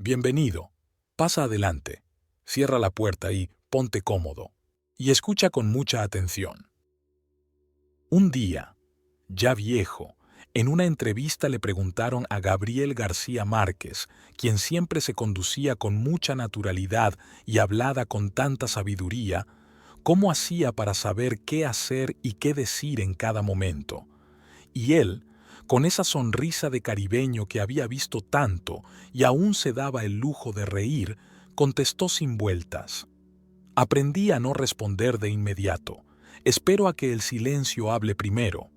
Bienvenido. Pasa adelante. Cierra la puerta y ponte cómodo. Y escucha con mucha atención. Un día, ya viejo, en una entrevista le preguntaron a Gabriel García Márquez, quien siempre se conducía con mucha naturalidad y hablaba con tanta sabiduría, cómo hacía para saber qué hacer y qué decir en cada momento. Y él, con esa sonrisa de caribeño que había visto tanto y aún se daba el lujo de reír, contestó sin vueltas. Aprendí a no responder de inmediato. Espero a que el silencio hable primero.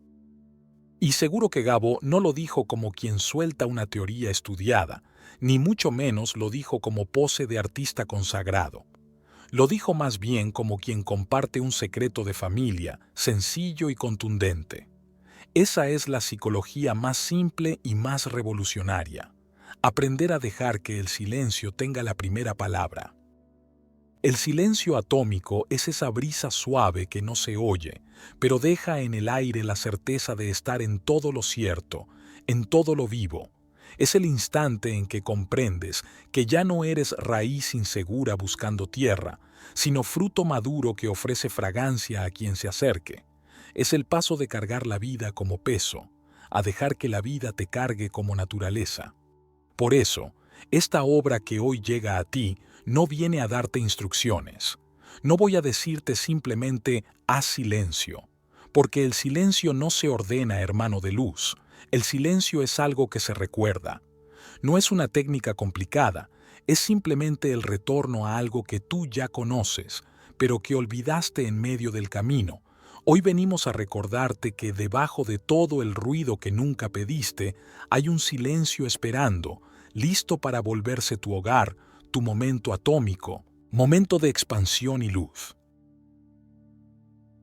Y seguro que Gabo no lo dijo como quien suelta una teoría estudiada, ni mucho menos lo dijo como pose de artista consagrado. Lo dijo más bien como quien comparte un secreto de familia, sencillo y contundente. Esa es la psicología más simple y más revolucionaria. Aprender a dejar que el silencio tenga la primera palabra. El silencio atómico es esa brisa suave que no se oye, pero deja en el aire la certeza de estar en todo lo cierto, en todo lo vivo. Es el instante en que comprendes que ya no eres raíz insegura buscando tierra, sino fruto maduro que ofrece fragancia a quien se acerque. Es el paso de cargar la vida como peso, a dejar que la vida te cargue como naturaleza. Por eso, esta obra que hoy llega a ti no viene a darte instrucciones. No voy a decirte simplemente haz silencio, porque el silencio no se ordena, hermano de luz. El silencio es algo que se recuerda. No es una técnica complicada, es simplemente el retorno a algo que tú ya conoces, pero que olvidaste en medio del camino. Hoy venimos a recordarte que debajo de todo el ruido que nunca pediste, hay un silencio esperando, listo para volverse tu hogar, tu momento atómico, momento de expansión y luz.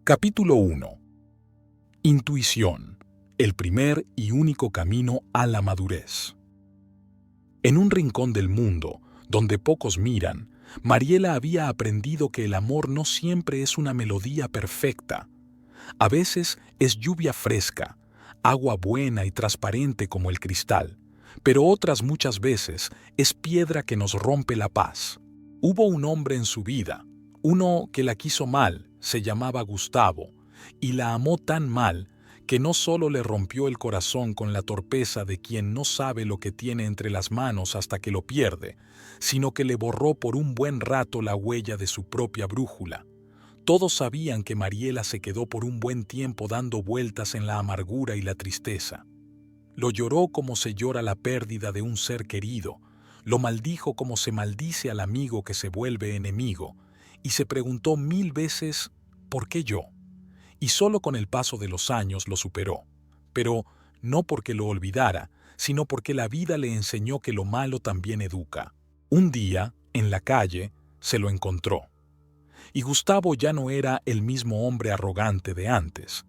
Capítulo 1. Intuición, el primer y único camino a la madurez. En un rincón del mundo, donde pocos miran, Mariela había aprendido que el amor no siempre es una melodía perfecta. A veces es lluvia fresca, agua buena y transparente como el cristal, pero otras muchas veces es piedra que nos rompe la paz. Hubo un hombre en su vida, uno que la quiso mal, se llamaba Gustavo, y la amó tan mal que no solo le rompió el corazón con la torpeza de quien no sabe lo que tiene entre las manos hasta que lo pierde, sino que le borró por un buen rato la huella de su propia brújula. Todos sabían que Mariela se quedó por un buen tiempo dando vueltas en la amargura y la tristeza. Lo lloró como se llora la pérdida de un ser querido, lo maldijo como se maldice al amigo que se vuelve enemigo, y se preguntó 1000 veces ¿por qué yo? Y solo con el paso de los años lo superó, pero no porque lo olvidara, sino porque la vida le enseñó que lo malo también educa. Un día, en la calle, se lo encontró. Y Gustavo ya no era el mismo hombre arrogante de antes.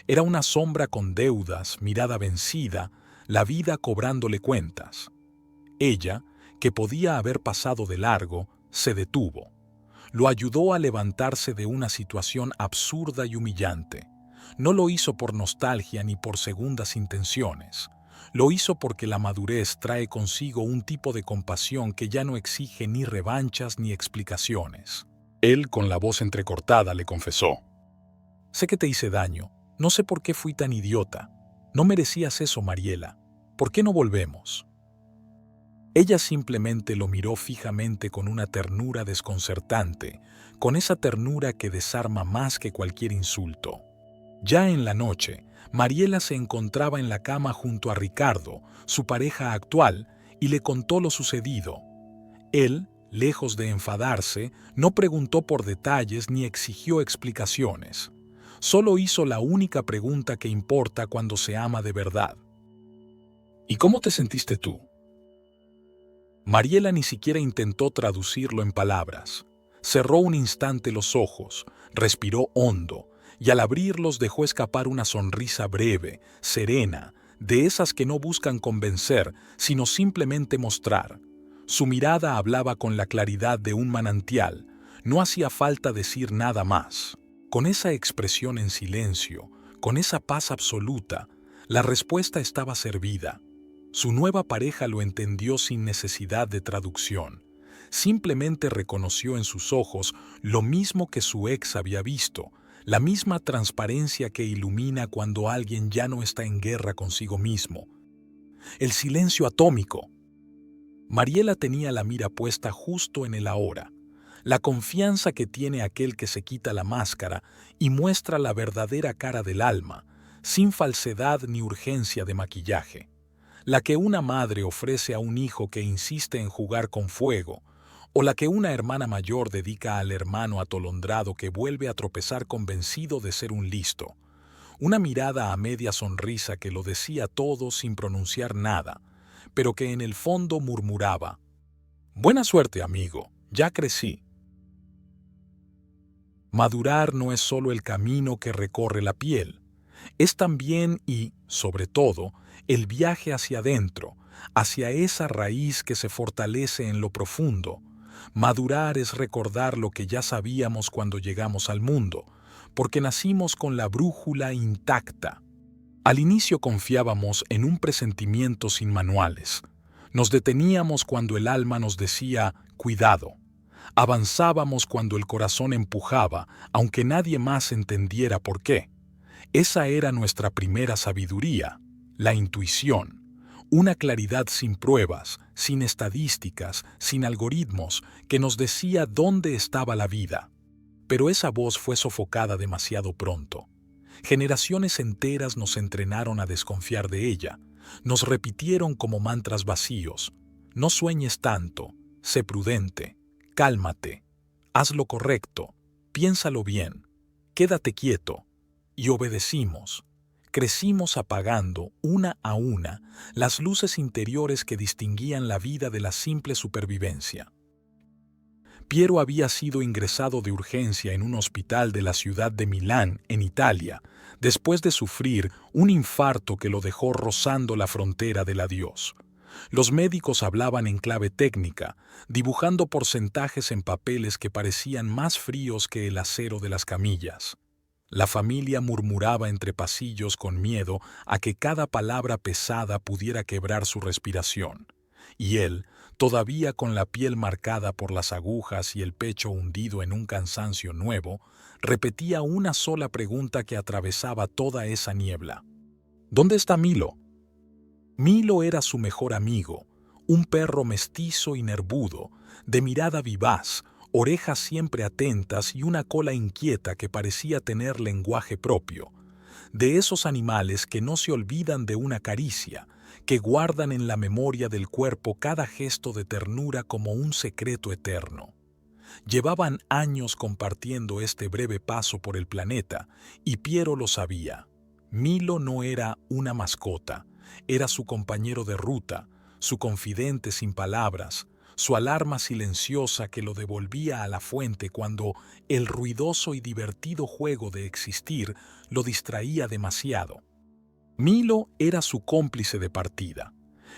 Era una sombra con deudas, mirada vencida, la vida cobrándole cuentas. Ella, que podía haber pasado de largo, se detuvo. Lo ayudó a levantarse de una situación absurda y humillante. No lo hizo por nostalgia ni por segundas intenciones. Lo hizo porque la madurez trae consigo un tipo de compasión que ya no exige ni revanchas ni explicaciones. Él, con la voz entrecortada, le confesó: «Sé que te hice daño. No sé por qué fui tan idiota. No merecías eso, Mariela. ¿Por qué no volvemos?» Ella simplemente lo miró fijamente con una ternura desconcertante, con esa ternura que desarma más que cualquier insulto. Ya en la noche, Mariela se encontraba en la cama junto a Ricardo, su pareja actual, y le contó lo sucedido. Él, lejos de enfadarse, no preguntó por detalles ni exigió explicaciones. Solo hizo la única pregunta que importa cuando se ama de verdad. ¿Y cómo te sentiste tú? Mariela ni siquiera intentó traducirlo en palabras. Cerró un instante los ojos, respiró hondo, y al abrirlos dejó escapar una sonrisa breve, serena, de esas que no buscan convencer, sino simplemente mostrar. Su mirada hablaba con la claridad de un manantial, no hacía falta decir nada más. Con esa expresión en silencio, con esa paz absoluta, la respuesta estaba servida. Su nueva pareja lo entendió sin necesidad de traducción. Simplemente reconoció en sus ojos lo mismo que su ex había visto, la misma transparencia que ilumina cuando alguien ya no está en guerra consigo mismo. El silencio atómico. Mariela tenía la mira puesta justo en el ahora, la confianza que tiene aquel que se quita la máscara y muestra la verdadera cara del alma, sin falsedad ni urgencia de maquillaje. La que una madre ofrece a un hijo que insiste en jugar con fuego, o la que una hermana mayor dedica al hermano atolondrado que vuelve a tropezar convencido de ser un listo. Una mirada a media sonrisa que lo decía todo sin pronunciar nada, pero que en el fondo murmuraba: «Buena suerte, amigo, ya crecí». Madurar no es solo el camino que recorre la piel, es también y, sobre todo, el viaje hacia adentro, hacia esa raíz que se fortalece en lo profundo. Madurar es recordar lo que ya sabíamos cuando llegamos al mundo, porque nacimos con la brújula intacta. Al inicio confiábamos en un presentimiento sin manuales. Nos deteníamos cuando el alma nos decía «cuidado». Avanzábamos cuando el corazón empujaba, aunque nadie más entendiera por qué. Esa era nuestra primera sabiduría, la intuición, una claridad sin pruebas, sin estadísticas, sin algoritmos, que nos decía dónde estaba la vida. Pero esa voz fue sofocada demasiado pronto. Generaciones enteras nos entrenaron a desconfiar de ella, nos repitieron como mantras vacíos: no sueñes tanto, sé prudente, cálmate, haz lo correcto, piénsalo bien, quédate quieto. Y obedecimos. Crecimos apagando, una a una, las luces interiores que distinguían la vida de la simple supervivencia. Piero había sido ingresado de urgencia en un hospital de la ciudad de Milán, en Italia, después de sufrir un infarto que lo dejó rozando la frontera del adiós. Los médicos hablaban en clave técnica, dibujando porcentajes en papeles que parecían más fríos que el acero de las camillas. La familia murmuraba entre pasillos con miedo a que cada palabra pesada pudiera quebrar su respiración. Y él, todavía con la piel marcada por las agujas y el pecho hundido en un cansancio nuevo, repetía una sola pregunta que atravesaba toda esa niebla: ¿dónde está Milo? Milo era su mejor amigo, un perro mestizo y nervudo, de mirada vivaz, orejas siempre atentas y una cola inquieta que parecía tener lenguaje propio. De esos animales que no se olvidan de una caricia, que guardan en la memoria del cuerpo cada gesto de ternura como un secreto eterno. Llevaban años compartiendo este breve paso por el planeta, y Piero lo sabía. Milo no era una mascota, era su compañero de ruta, su confidente sin palabras, su alarma silenciosa que lo devolvía a la fuente cuando el ruidoso y divertido juego de existir lo distraía demasiado. Milo era su cómplice de partida,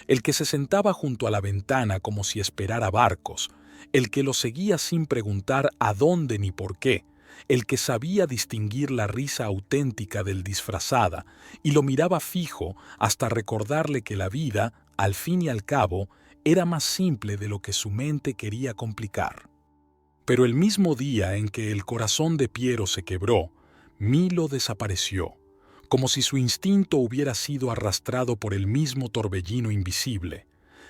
el que se sentaba junto a la ventana como si esperara barcos, el que lo seguía sin preguntar a dónde ni por qué, el que sabía distinguir la risa auténtica del disfrazada y lo miraba fijo hasta recordarle que la vida, al fin y al cabo, era más simple de lo que su mente quería complicar. Pero el mismo día en que el corazón de Piero se quebró, Milo desapareció, como si su instinto hubiera sido arrastrado por el mismo torbellino invisible.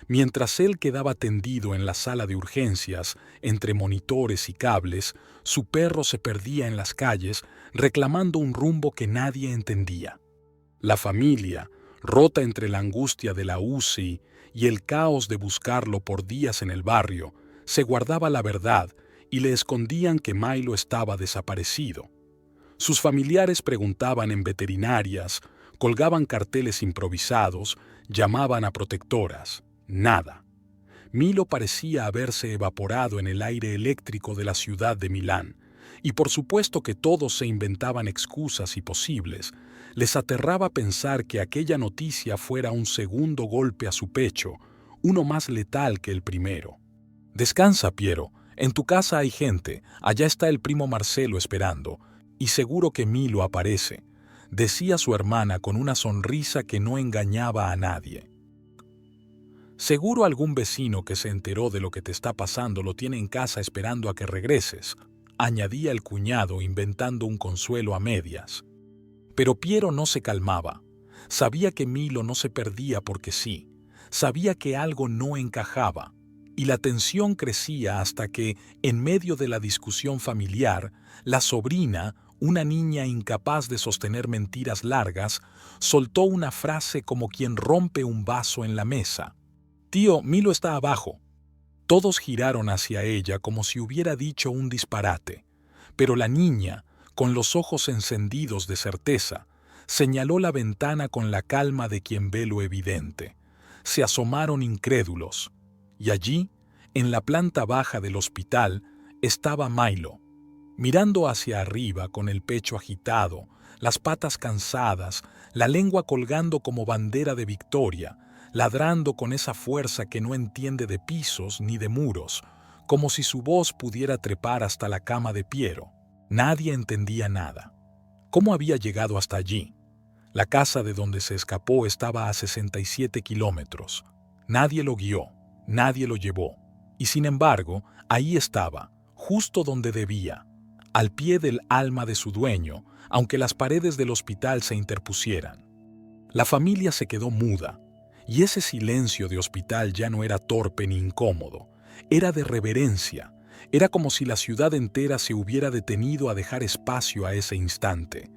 Mientras él quedaba tendido en la sala de urgencias, entre monitores y cables, su perro se perdía en las calles, reclamando un rumbo que nadie entendía. La familia, rota entre la angustia de la UCI y el caos de buscarlo por días en el barrio, se guardaba la verdad y le escondían que Milo estaba desaparecido. Sus familiares preguntaban en veterinarias, colgaban carteles improvisados, llamaban a protectoras. Nada. Milo parecía haberse evaporado en el aire eléctrico de la ciudad de Milán, y por supuesto que todos se inventaban excusas y posibles. Les aterraba pensar que aquella noticia fuera un segundo golpe a su pecho, uno más letal que el primero. «Descansa, Piero, en tu casa hay gente, allá está el primo Marcelo esperando, y seguro que Milo aparece», decía su hermana con una sonrisa que no engañaba a nadie. Seguro algún vecino que se enteró de lo que te está pasando lo tiene en casa esperando a que regreses, añadía el cuñado inventando un consuelo a medias. Pero Piero no se calmaba. Sabía que Milo no se perdía porque sí. Sabía que algo no encajaba. Y la tensión crecía hasta que, en medio de la discusión familiar, la sobrina, una niña incapaz de sostener mentiras largas, soltó una frase como quien rompe un vaso en la mesa. «Tío, Milo está abajo». Todos giraron hacia ella como si hubiera dicho un disparate. Pero la niña, con los ojos encendidos de certeza, señaló la ventana con la calma de quien ve lo evidente. Se asomaron incrédulos. Y allí, en la planta baja del hospital, estaba Milo, mirando hacia arriba con el pecho agitado, las patas cansadas, la lengua colgando como bandera de victoria, ladrando con esa fuerza que no entiende de pisos ni de muros, como si su voz pudiera trepar hasta la cama de Piero. Nadie entendía nada. ¿Cómo había llegado hasta allí? La casa de donde se escapó estaba a 67 kilómetros. Nadie lo guió, nadie lo llevó. Y sin embargo, ahí estaba, justo donde debía, al pie del alma de su dueño, aunque las paredes del hospital se interpusieran. La familia se quedó muda, y ese silencio de hospital ya no era torpe ni incómodo, era de reverencia. Era como si la ciudad entera se hubiera detenido a dejar espacio a ese instante.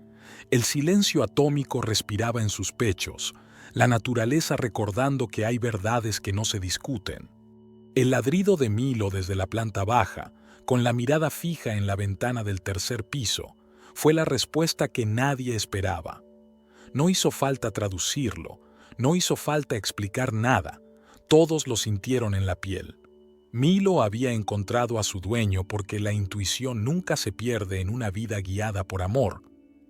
El silencio atómico respiraba en sus pechos, la naturaleza recordando que hay verdades que no se discuten. El ladrido de Milo desde la planta baja, con la mirada fija en la ventana del tercer piso, fue la respuesta que nadie esperaba. No hizo falta traducirlo, no hizo falta explicar nada, todos lo sintieron en la piel. Milo había encontrado a su dueño porque la intuición nunca se pierde en una vida guiada por amor.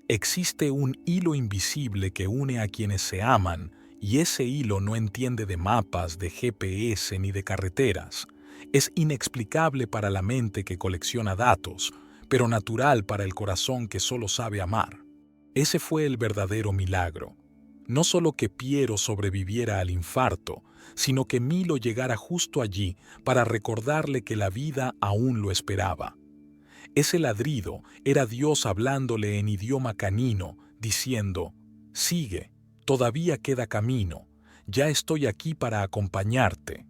Existe un hilo invisible que une a quienes se aman, y ese hilo no entiende de mapas, de GPS ni de carreteras. Es inexplicable para la mente que colecciona datos, pero natural para el corazón que solo sabe amar. Ese fue el verdadero milagro. No solo que Piero sobreviviera al infarto, sino que Milo llegara justo allí para recordarle que la vida aún lo esperaba. Ese ladrido era Dios hablándole en idioma canino, diciendo: «Sigue, todavía queda camino, ya estoy aquí para acompañarte».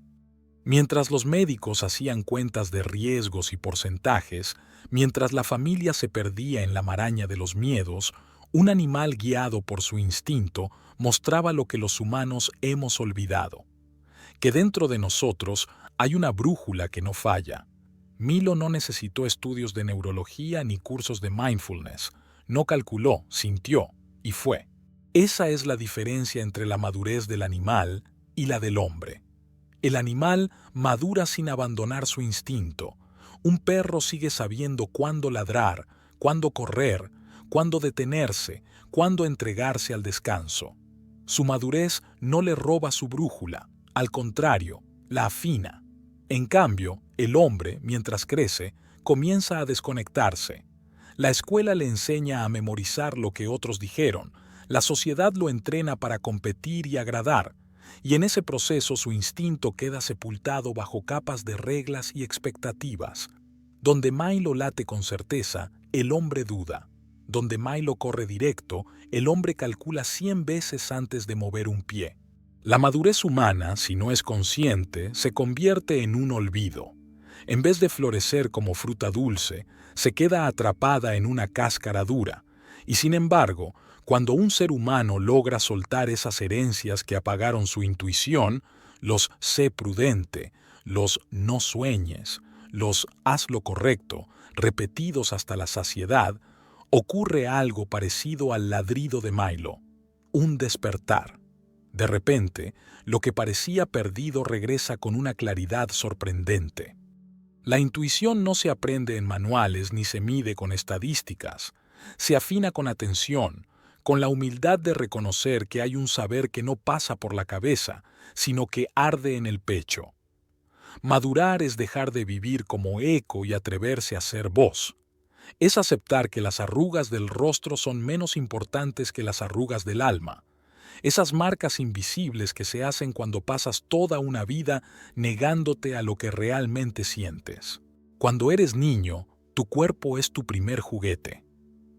Mientras los médicos hacían cuentas de riesgos y porcentajes, mientras la familia se perdía en la maraña de los miedos, un animal guiado por su instinto mostraba lo que los humanos hemos olvidado: que dentro de nosotros hay una brújula que no falla. Milo no necesitó estudios de neurología ni cursos de mindfulness. No calculó, sintió y fue. Esa es la diferencia entre la madurez del animal y la del hombre. El animal madura sin abandonar su instinto. Un perro sigue sabiendo cuándo ladrar, cuándo correr, cuándo detenerse, cuándo entregarse al descanso. Su madurez no le roba su brújula, al contrario, la afina. En cambio, el hombre, mientras crece, comienza a desconectarse. La escuela le enseña a memorizar lo que otros dijeron, la sociedad lo entrena para competir y agradar, y en ese proceso su instinto queda sepultado bajo capas de reglas y expectativas. Donde Milo late con certeza, el hombre duda. Donde Milo corre directo, el hombre calcula 100 veces antes de mover un pie. La madurez humana, si no es consciente, se convierte en un olvido. En vez de florecer como fruta dulce, se queda atrapada en una cáscara dura. Y sin embargo, cuando un ser humano logra soltar esas herencias que apagaron su intuición, los sé prudente, los no sueñes, los haz lo correcto, repetidos hasta la saciedad, ocurre algo parecido al ladrido de Milo, un despertar. De repente, lo que parecía perdido regresa con una claridad sorprendente. La intuición no se aprende en manuales ni se mide con estadísticas. Se afina con atención, con la humildad de reconocer que hay un saber que no pasa por la cabeza, sino que arde en el pecho. Madurar es dejar de vivir como eco y atreverse a ser voz. Es aceptar que las arrugas del rostro son menos importantes que las arrugas del alma. esas marcas invisibles que se hacen cuando pasas toda una vida negándote a lo que realmente sientes. Cuando eres niño, tu cuerpo es tu primer juguete.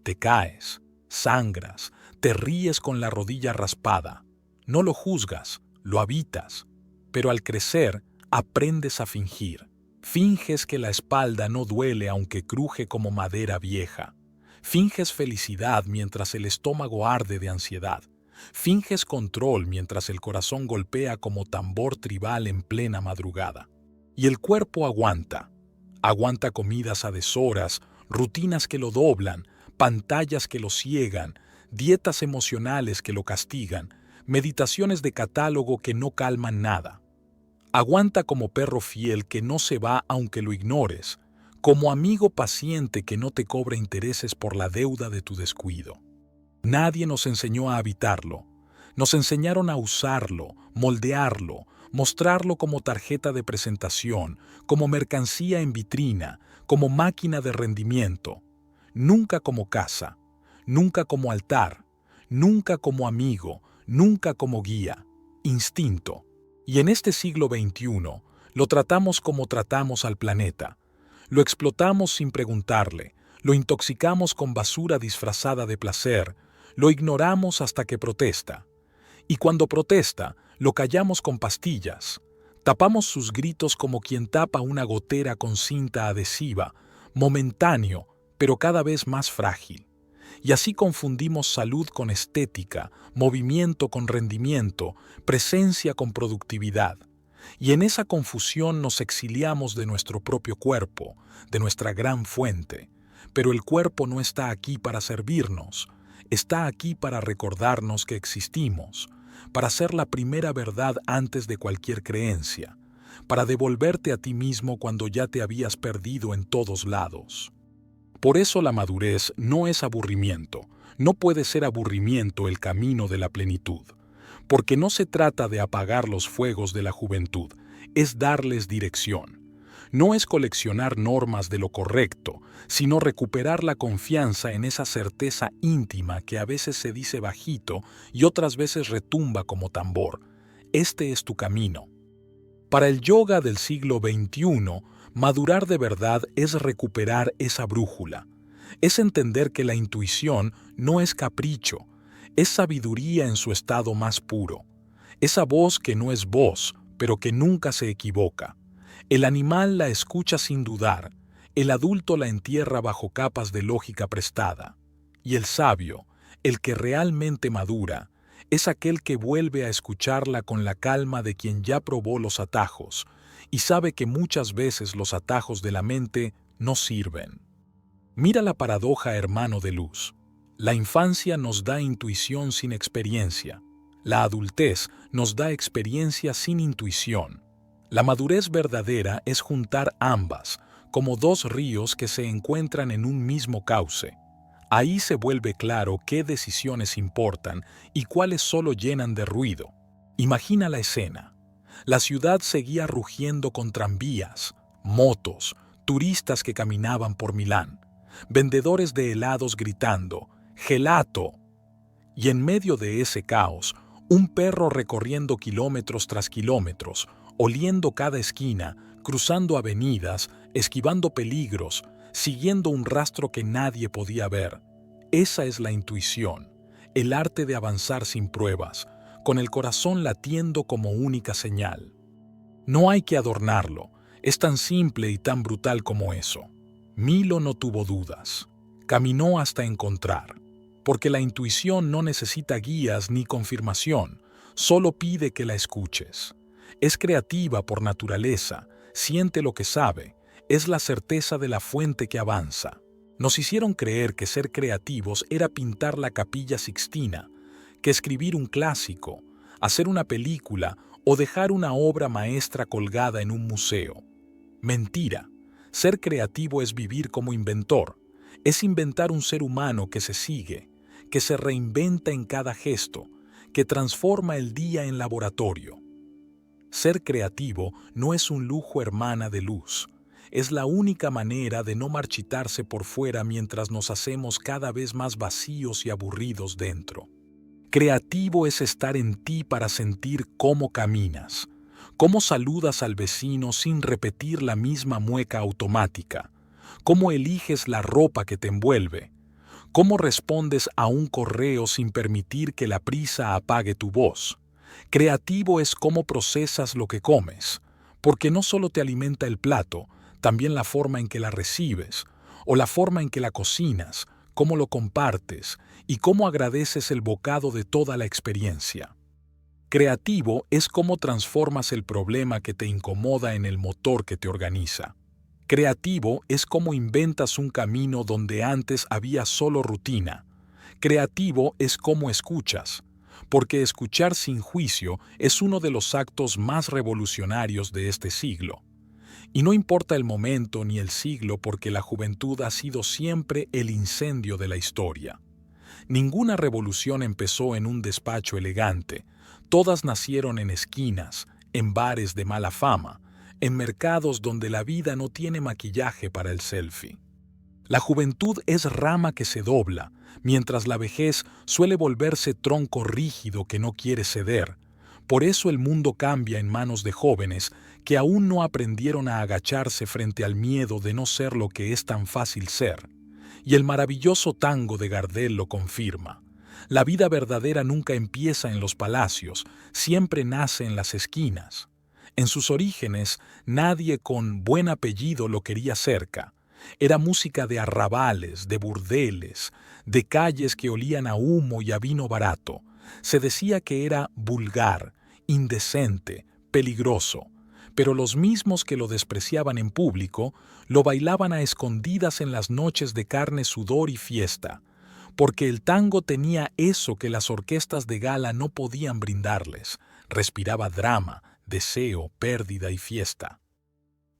Te caes, sangras, te ríes con la rodilla raspada. No lo juzgas, lo habitas. Pero al crecer, aprendes a fingir. Finges que la espalda no duele aunque cruje como madera vieja. Finges felicidad mientras el estómago arde de ansiedad. Finges control mientras el corazón golpea como tambor tribal en plena madrugada. Y el cuerpo aguanta. Aguanta comidas a deshoras, rutinas que lo doblan, pantallas que lo ciegan, dietas emocionales que lo castigan, meditaciones de catálogo que no calman nada. Aguanta como perro fiel que no se va aunque lo ignores, como amigo paciente que no te cobra intereses por la deuda de tu descuido. Nadie nos enseñó a habitarlo. Nos enseñaron a usarlo, moldearlo, mostrarlo como tarjeta de presentación, como mercancía en vitrina, como máquina de rendimiento. Nunca como casa, nunca como altar, nunca como amigo, nunca como guía. Instinto. Y en este siglo XXI, lo tratamos como tratamos al planeta. Lo explotamos sin preguntarle, lo intoxicamos con basura disfrazada de placer, lo ignoramos hasta que protesta. Y cuando protesta, lo callamos con pastillas. Tapamos sus gritos como quien tapa una gotera con cinta adhesiva, momentáneo, pero cada vez más frágil. Y así confundimos salud con estética, movimiento con rendimiento, presencia con productividad. Y en esa confusión nos exiliamos de nuestro propio cuerpo, de nuestra gran fuente. Pero el cuerpo no está aquí para servirnos, está aquí para recordarnos que existimos, para ser la primera verdad antes de cualquier creencia, para devolverte a ti mismo cuando ya te habías perdido en todos lados. Por eso la madurez no es aburrimiento, no puede ser aburrimiento el camino de la plenitud, porque no se trata de apagar los fuegos de la juventud, es darles dirección. No es coleccionar normas de lo correcto, sino recuperar la confianza en esa certeza íntima que a veces se dice bajito y otras veces retumba como tambor. Este es tu camino. Para el yoga del siglo XXI, madurar de verdad es recuperar esa brújula. Es entender que la intuición no es capricho, es sabiduría en su estado más puro. Esa voz que no es voz, pero que nunca se equivoca. El animal la escucha sin dudar, el adulto la entierra bajo capas de lógica prestada. Y el sabio, el que realmente madura, es aquel que vuelve a escucharla con la calma de quien ya probó los atajos y sabe que muchas veces los atajos de la mente no sirven. Mira la paradoja, hermano de luz. La infancia nos da intuición sin experiencia. La adultez nos da experiencia sin intuición. La madurez verdadera es juntar ambas, como dos ríos que se encuentran en un mismo cauce. Ahí se vuelve claro qué decisiones importan y cuáles solo llenan de ruido. Imagina la escena. La ciudad seguía rugiendo con tranvías, motos, turistas que caminaban por Milán, vendedores de helados gritando «¡Gelato!». Y en medio de ese caos, un perro recorriendo kilómetros tras kilómetros, oliendo cada esquina, cruzando avenidas, esquivando peligros, siguiendo un rastro que nadie podía ver. Esa es la intuición, el arte de avanzar sin pruebas, con el corazón latiendo como única señal. No hay que adornarlo, es tan simple y tan brutal como eso. Milo no tuvo dudas, caminó hasta encontrar, porque la intuición no necesita guías ni confirmación, solo pide que la escuches. Es creativa por naturaleza, siente lo que sabe, es la certeza de la fuente que avanza. Nos hicieron creer que ser creativos era pintar la Capilla Sixtina, que escribir un clásico, hacer una película o dejar una obra maestra colgada en un museo. Mentira. Ser creativo es vivir como inventor, es inventar un ser humano que se sigue, que se reinventa en cada gesto, que transforma el día en laboratorio. Ser creativo no es un lujo, hermana de luz. Es la única manera de no marchitarse por fuera mientras nos hacemos cada vez más vacíos y aburridos dentro. Creativo es estar en ti para sentir cómo caminas, cómo saludas al vecino sin repetir la misma mueca automática, cómo eliges la ropa que te envuelve, cómo respondes a un correo sin permitir que la prisa apague tu voz. Creativo es cómo procesas lo que comes, porque no solo te alimenta el plato, también la forma en que la recibes, o la forma en que la cocinas, cómo lo compartes y cómo agradeces el bocado de toda la experiencia. Creativo es cómo transformas el problema que te incomoda en el motor que te organiza. Creativo es cómo inventas un camino donde antes había solo rutina. Creativo es cómo escuchas, porque escuchar sin juicio es uno de los actos más revolucionarios de este siglo. Y no importa el momento ni el siglo, porque la juventud ha sido siempre el incendio de la historia. Ninguna revolución empezó en un despacho elegante. Todas nacieron en esquinas, en bares de mala fama, en mercados donde la vida no tiene maquillaje para el selfie. La juventud es rama que se dobla, mientras la vejez suele volverse tronco rígido que no quiere ceder. Por eso el mundo cambia en manos de jóvenes que aún no aprendieron a agacharse frente al miedo de no ser lo que es tan fácil ser. Y el maravilloso tango de Gardel lo confirma. La vida verdadera nunca empieza en los palacios, siempre nace en las esquinas. En sus orígenes, nadie con buen apellido lo quería cerca. Era música de arrabales, de burdeles, de calles que olían a humo y a vino barato. Se decía que era vulgar, indecente, peligroso. Pero los mismos que lo despreciaban en público, lo bailaban a escondidas en las noches de carne, sudor y fiesta. Porque el tango tenía eso que las orquestas de gala no podían brindarles. Respiraba drama, deseo, pérdida y fiesta.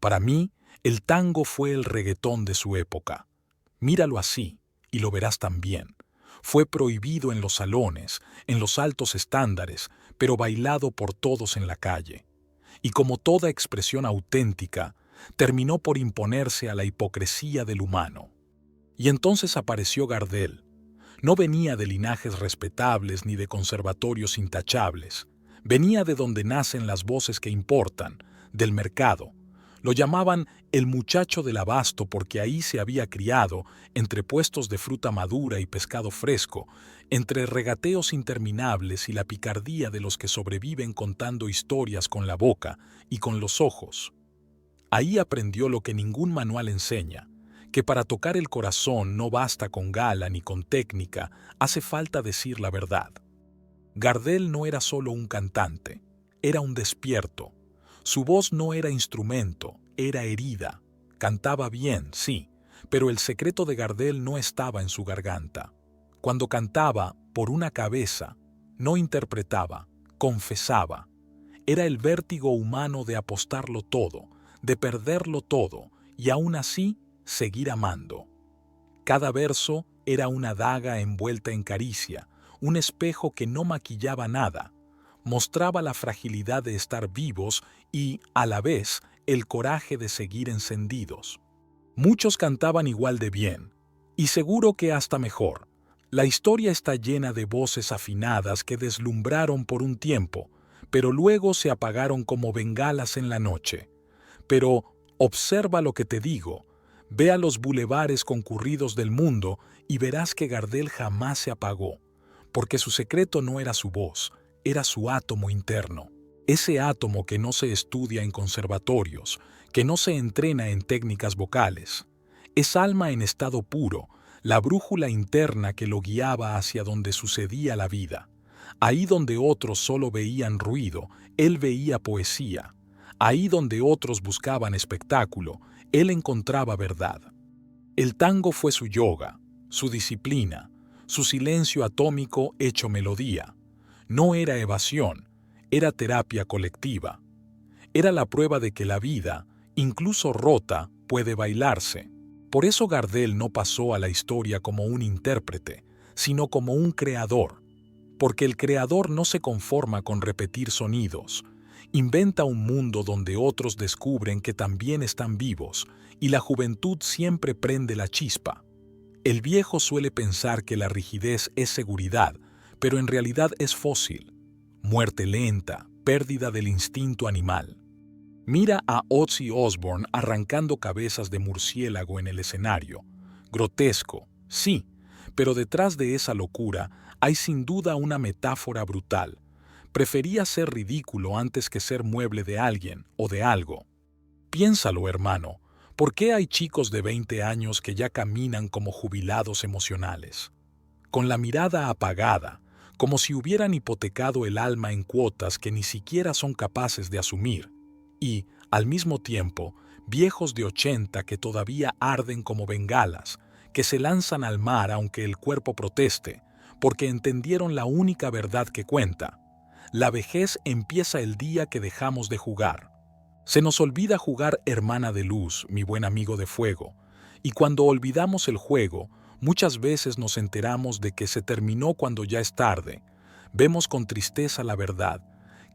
Para mí, el tango fue el reggaetón de su época. Míralo así, y lo verás también. Fue prohibido en los salones, en los altos estándares, pero bailado por todos en la calle. Y como toda expresión auténtica, terminó por imponerse a la hipocresía del humano. Y entonces apareció Gardel. No venía de linajes respetables ni de conservatorios intachables. Venía de donde nacen las voces que importan, del mercado. Lo llamaban el muchacho del abasto porque ahí se había criado, entre puestos de fruta madura y pescado fresco, entre regateos interminables y la picardía de los que sobreviven contando historias con la boca y con los ojos. Ahí aprendió lo que ningún manual enseña, que para tocar el corazón no basta con gala ni con técnica, hace falta decir la verdad. Gardel no era solo un cantante, era un despierto. Su voz no era instrumento, era herida. Cantaba bien, sí, pero el secreto de Gardel no estaba en su garganta. Cuando cantaba por una cabeza, no interpretaba, confesaba. Era el vértigo humano de apostarlo todo, de perderlo todo, y aún así seguir amando. Cada verso era una daga envuelta en caricia, un espejo que no maquillaba nada. Mostraba la fragilidad de estar vivos y, a la vez, el coraje de seguir encendidos. Muchos cantaban igual de bien, y seguro que hasta mejor. La historia está llena de voces afinadas que deslumbraron por un tiempo, pero luego se apagaron como bengalas en la noche. Pero observa lo que te digo, ve a los bulevares concurridos del mundo y verás que Gardel jamás se apagó, porque su secreto no era su voz, era su átomo interno. Ese átomo que no se estudia en conservatorios, que no se entrena en técnicas vocales. Es alma en estado puro, la brújula interna que lo guiaba hacia donde sucedía la vida. Ahí donde otros solo veían ruido, él veía poesía. Ahí donde otros buscaban espectáculo, él encontraba verdad. El tango fue su yoga, su disciplina, su silencio atómico hecho melodía. No era evasión, era terapia colectiva. Era la prueba de que la vida, incluso rota, puede bailarse. Por eso Gardel no pasó a la historia como un intérprete, sino como un creador. Porque el creador no se conforma con repetir sonidos. Inventa un mundo donde otros descubren que también están vivos, y la juventud siempre prende la chispa. El viejo suele pensar que la rigidez es seguridad, pero en realidad es fósil. Muerte lenta, pérdida del instinto animal. Mira a Ozzy Osbourne arrancando cabezas de murciélago en el escenario. Grotesco, sí, pero detrás de esa locura hay sin duda una metáfora brutal. Prefería ser ridículo antes que ser mueble de alguien o de algo. Piénsalo, hermano, ¿por qué hay chicos de 20 años que ya caminan como jubilados emocionales? Con la mirada apagada, como si hubieran hipotecado el alma en cuotas que ni siquiera son capaces de asumir. Y, al mismo tiempo, viejos de 80 que todavía arden como bengalas, que se lanzan al mar aunque el cuerpo proteste, porque entendieron la única verdad que cuenta. La vejez empieza el día que dejamos de jugar. Se nos olvida jugar hermana de luz, mi buen amigo de fuego, y cuando olvidamos el juego, muchas veces nos enteramos de que se terminó cuando ya es tarde. Vemos con tristeza la verdad,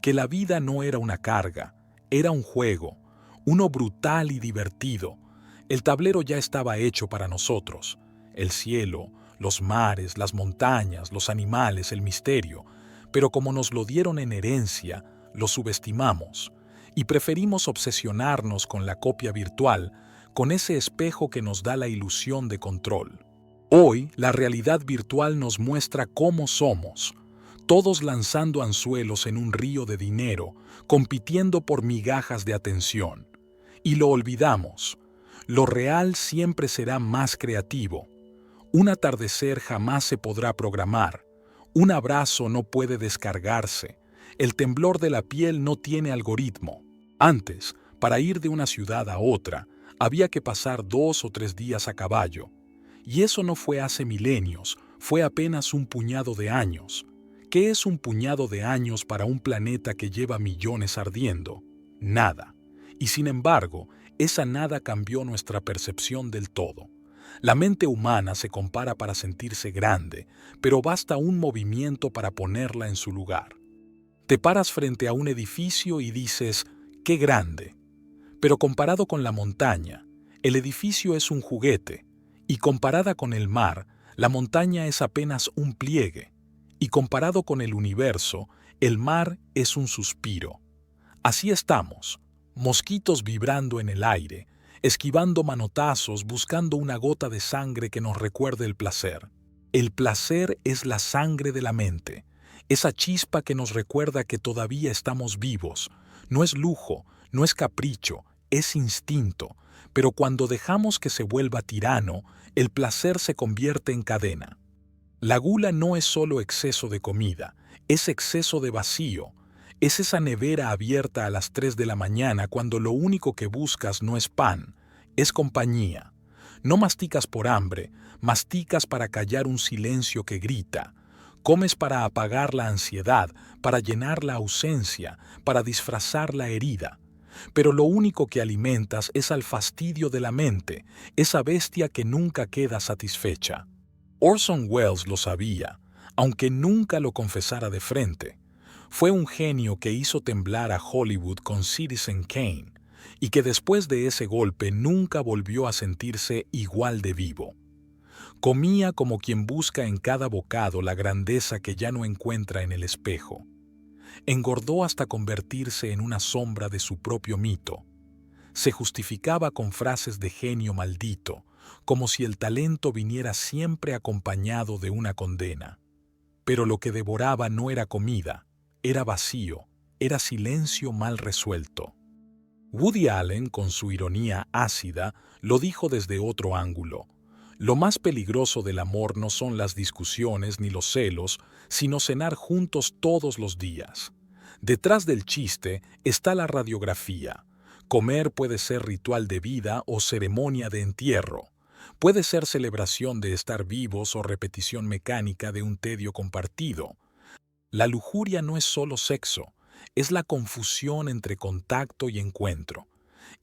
que la vida no era una carga, era un juego, uno brutal y divertido. El tablero ya estaba hecho para nosotros. El cielo, los mares, las montañas, los animales, el misterio. Pero como nos lo dieron en herencia, lo subestimamos y preferimos obsesionarnos con la copia virtual, con ese espejo que nos da la ilusión de control. Hoy, la realidad virtual nos muestra cómo somos, todos lanzando anzuelos en un río de dinero, compitiendo por migajas de atención. Y lo olvidamos. Lo real siempre será más creativo. Un atardecer jamás se podrá programar. Un abrazo no puede descargarse. El temblor de la piel no tiene algoritmo. Antes, para ir de una ciudad a otra, había que pasar 2 o 3 días a caballo. Y eso no fue hace milenios, fue apenas un puñado de años. ¿Qué es un puñado de años para un planeta que lleva millones ardiendo? Nada. Y sin embargo, esa nada cambió nuestra percepción del todo. La mente humana se compara para sentirse grande, pero basta un movimiento para ponerla en su lugar. Te paras frente a un edificio y dices, ¡qué grande! Pero comparado con la montaña, el edificio es un juguete, y comparada con el mar, la montaña es apenas un pliegue, y comparado con el universo, el mar es un suspiro. Así estamos, mosquitos vibrando en el aire, esquivando manotazos, buscando una gota de sangre que nos recuerde el placer. El placer es la sangre de la mente, esa chispa que nos recuerda que todavía estamos vivos. No es lujo, no es capricho, es instinto, pero cuando dejamos que se vuelva tirano, el placer se convierte en cadena. La gula no es solo exceso de comida, es exceso de vacío. Es esa nevera abierta a las 3 de la mañana cuando lo único que buscas no es pan, es compañía. No masticas por hambre, masticas para callar un silencio que grita. Comes para apagar la ansiedad, para llenar la ausencia, para disfrazar la herida. Pero lo único que alimentas es al fastidio de la mente, esa bestia que nunca queda satisfecha. Orson Welles lo sabía, aunque nunca lo confesara de frente. Fue un genio que hizo temblar a Hollywood con Citizen Kane, y que después de ese golpe nunca volvió a sentirse igual de vivo. Comía como quien busca en cada bocado la grandeza que ya no encuentra en el espejo. Engordó hasta convertirse en una sombra de su propio mito. Se justificaba con frases de genio maldito, como si el talento viniera siempre acompañado de una condena. Pero lo que devoraba no era comida, era vacío, era silencio mal resuelto. Woody Allen, con su ironía ácida, lo dijo desde otro ángulo. Lo más peligroso del amor no son las discusiones ni los celos, sino cenar juntos todos los días. Detrás del chiste está la radiografía. Comer puede ser ritual de vida o ceremonia de entierro. Puede ser celebración de estar vivos o repetición mecánica de un tedio compartido. La lujuria no es solo sexo, es la confusión entre contacto y encuentro.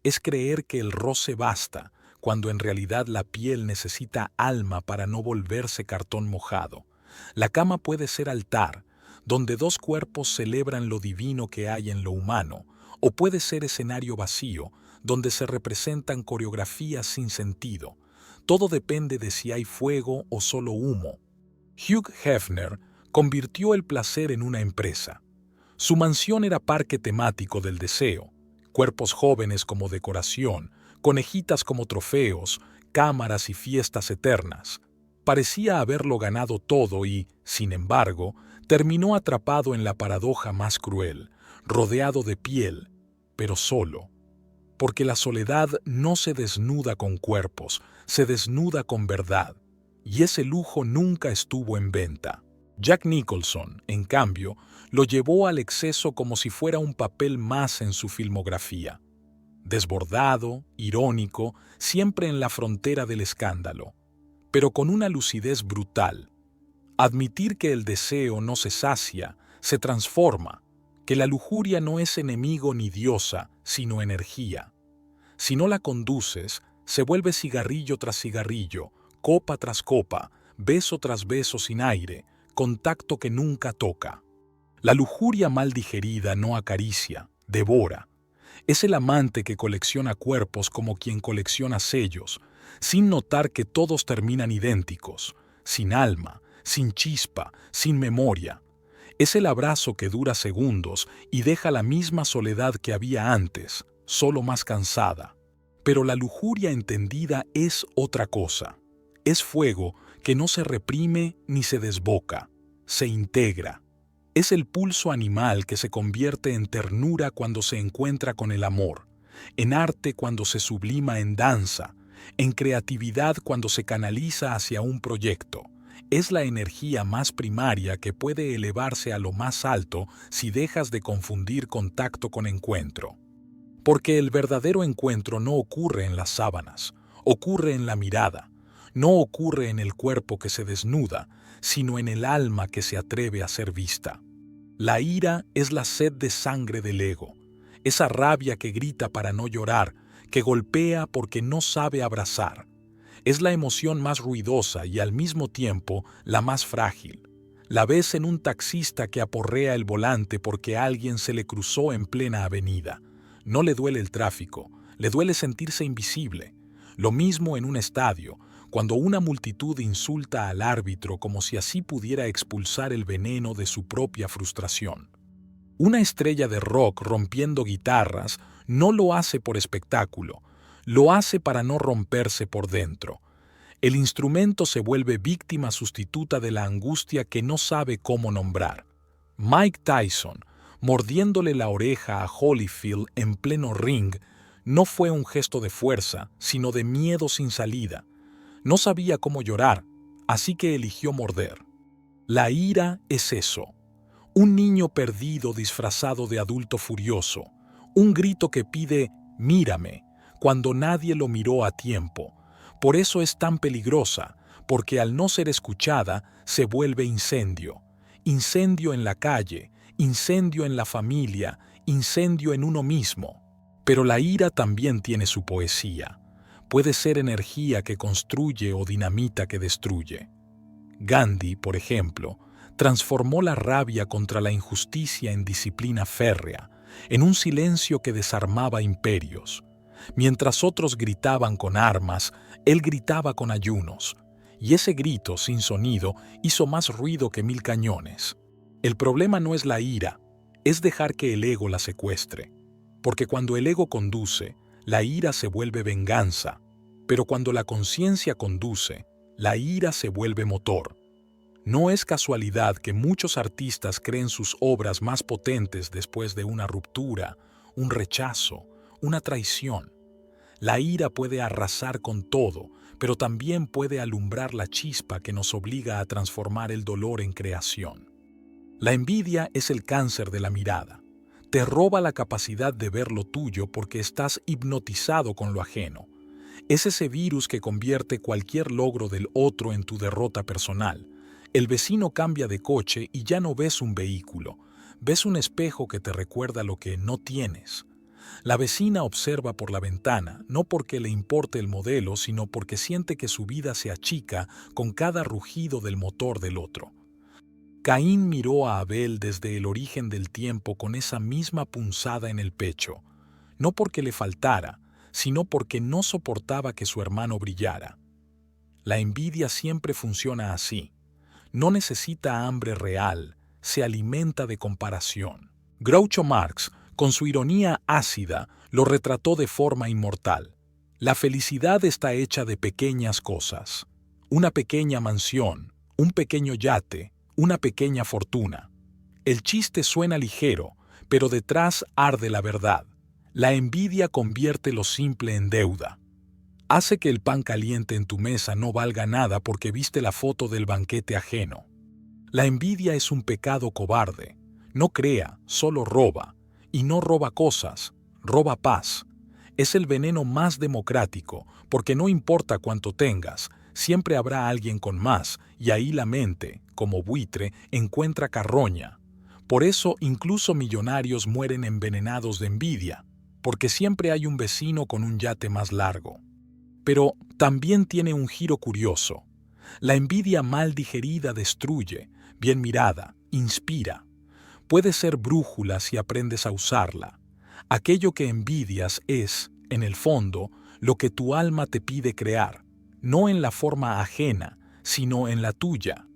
Es creer que el roce basta, cuando en realidad la piel necesita alma para no volverse cartón mojado. La cama puede ser altar, donde 2 cuerpos celebran lo divino que hay en lo humano, o puede ser escenario vacío, donde se representan coreografías sin sentido. Todo depende de si hay fuego o solo humo. Hugh Hefner, convirtió el placer en una empresa. Su mansión era parque temático del deseo, cuerpos jóvenes como decoración, conejitas como trofeos, cámaras y fiestas eternas. Parecía haberlo ganado todo y, sin embargo, terminó atrapado en la paradoja más cruel, rodeado de piel, pero solo. Porque la soledad no se desnuda con cuerpos, se desnuda con verdad, y ese lujo nunca estuvo en venta. Jack Nicholson, en cambio, lo llevó al exceso como si fuera un papel más en su filmografía. Desbordado, irónico, siempre en la frontera del escándalo, pero con una lucidez brutal. Admitir que el deseo no se sacia, se transforma, que la lujuria no es enemigo ni diosa, sino energía. Si no la conduces, se vuelve cigarrillo tras cigarrillo, copa tras copa, beso tras beso sin aire, contacto que nunca toca. La lujuria mal digerida no acaricia, devora. Es el amante que colecciona cuerpos como quien colecciona sellos, sin notar que todos terminan idénticos, sin alma, sin chispa, sin memoria. Es el abrazo que dura segundos y deja la misma soledad que había antes, solo más cansada. Pero la lujuria entendida es otra cosa. Es fuego que no se reprime ni se desboca, se integra. Es el pulso animal que se convierte en ternura cuando se encuentra con el amor, en arte cuando se sublima en danza, en creatividad cuando se canaliza hacia un proyecto. Es la energía más primaria que puede elevarse a lo más alto si dejas de confundir contacto con encuentro. Porque el verdadero encuentro no ocurre en las sábanas, ocurre en la mirada, no ocurre en el cuerpo que se desnuda, sino en el alma que se atreve a ser vista. La ira es la sed de sangre del ego, esa rabia que grita para no llorar, que golpea porque no sabe abrazar. Es la emoción más ruidosa y al mismo tiempo la más frágil. La ves en un taxista que aporrea el volante porque alguien se le cruzó en plena avenida. No le duele el tráfico, le duele sentirse invisible. Lo mismo en un estadio, cuando una multitud insulta al árbitro como si así pudiera expulsar el veneno de su propia frustración. Una estrella de rock rompiendo guitarras no lo hace por espectáculo, lo hace para no romperse por dentro. El instrumento se vuelve víctima sustituta de la angustia que no sabe cómo nombrar. Mike Tyson, mordiéndole la oreja a Holyfield en pleno ring, no fue un gesto de fuerza, sino de miedo sin salida. No sabía cómo llorar, así que eligió morder. La ira es eso. Un niño perdido disfrazado de adulto furioso. Un grito que pide «mírame» cuando nadie lo miró a tiempo. Por eso es tan peligrosa, porque al no ser escuchada se vuelve incendio. Incendio en la calle, incendio en la familia, incendio en uno mismo. Pero la ira también tiene su poesía. Puede ser energía que construye o dinamita que destruye. Gandhi, por ejemplo, transformó la rabia contra la injusticia en disciplina férrea, en un silencio que desarmaba imperios. Mientras otros gritaban con armas, él gritaba con ayunos, y ese grito sin sonido hizo más ruido que 1000 cañones. El problema no es la ira, es dejar que el ego la secuestre, porque cuando el ego conduce, la ira se vuelve venganza, pero cuando la conciencia conduce, la ira se vuelve motor. No es casualidad que muchos artistas creen sus obras más potentes después de una ruptura, un rechazo, una traición. La ira puede arrasar con todo, pero también puede alumbrar la chispa que nos obliga a transformar el dolor en creación. La envidia es el cáncer de la mirada. Te roba la capacidad de ver lo tuyo porque estás hipnotizado con lo ajeno. Es ese virus que convierte cualquier logro del otro en tu derrota personal. El vecino cambia de coche y ya no ves un vehículo, ves un espejo que te recuerda lo que no tienes. La vecina observa por la ventana, no porque le importe el modelo, sino porque siente que su vida se achica con cada rugido del motor del otro. Caín miró a Abel desde el origen del tiempo con esa misma punzada en el pecho, no porque le faltara, sino porque no soportaba que su hermano brillara. La envidia siempre funciona así. no necesita hambre real, se alimenta de comparación. Groucho Marx, con su ironía ácida, lo retrató de forma inmortal. La felicidad está hecha de pequeñas cosas. Una pequeña mansión, un pequeño yate, una pequeña fortuna. El chiste suena ligero, pero detrás arde la verdad. La envidia convierte lo simple en deuda. Hace que el pan caliente en tu mesa no valga nada porque viste la foto del banquete ajeno. La envidia es un pecado cobarde. No crea, solo roba. Y no roba cosas, roba paz. Es el veneno más democrático, porque no importa cuánto tengas, siempre habrá alguien con más, y ahí la mente, como buitre, encuentra carroña. Por eso incluso millonarios mueren envenenados de envidia, porque siempre hay un vecino con un yate más largo. Pero también tiene un giro curioso. La envidia mal digerida destruye, bien mirada, inspira. Puede ser brújula si aprendes a usarla. Aquello que envidias es, en el fondo, lo que tu alma te pide crear, no en la forma ajena, sino en la tuya.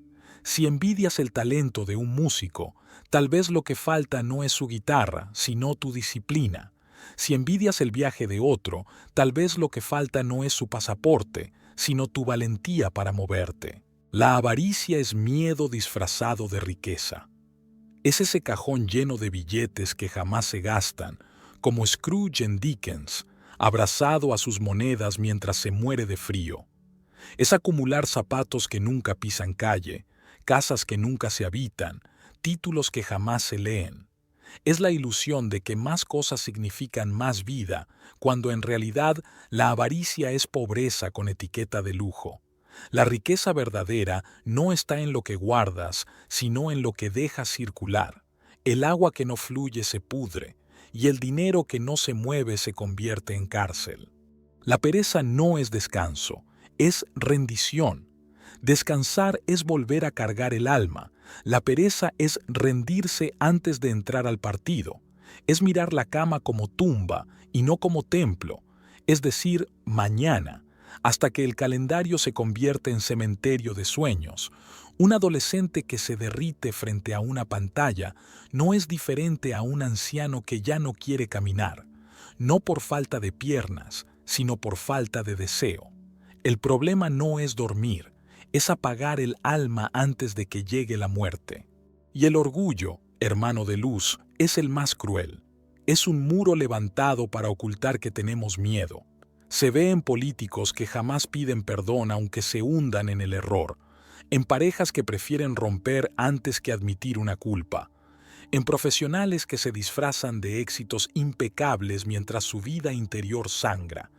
Si envidias el talento de un músico, tal vez lo que falta no es su guitarra, sino tu disciplina. Si envidias el viaje de otro, tal vez lo que falta no es su pasaporte, sino tu valentía para moverte. La avaricia es miedo disfrazado de riqueza. Es ese cajón lleno de billetes que jamás se gastan, como Scrooge en Dickens, abrazado a sus monedas mientras se muere de frío. Es acumular zapatos que nunca pisan calle, casas que nunca se habitan, títulos que jamás se leen. Es la ilusión de que más cosas significan más vida, cuando en realidad la avaricia es pobreza con etiqueta de lujo. La riqueza verdadera no está en lo que guardas, sino en lo que dejas circular. El agua que no fluye se pudre, y el dinero que no se mueve se convierte en cárcel. La pereza no es descanso, es rendición. Descansar es volver a cargar el alma. La pereza es rendirse antes de entrar al partido. Es mirar la cama como tumba y no como templo, es decir, mañana, hasta que el calendario se convierte en cementerio de sueños. Un adolescente que se derrite frente a una pantalla no es diferente a un anciano que ya no quiere caminar, no por falta de piernas, sino por falta de deseo. El problema no es dormir, es apagar el alma antes de que llegue la muerte. Y el orgullo, hermano de luz, es el más cruel. Es un muro levantado para ocultar que tenemos miedo. Se ve en políticos que jamás piden perdón aunque se hundan en el error, en parejas que prefieren romper antes que admitir una culpa, en profesionales que se disfrazan de éxitos impecables mientras su vida interior sangra.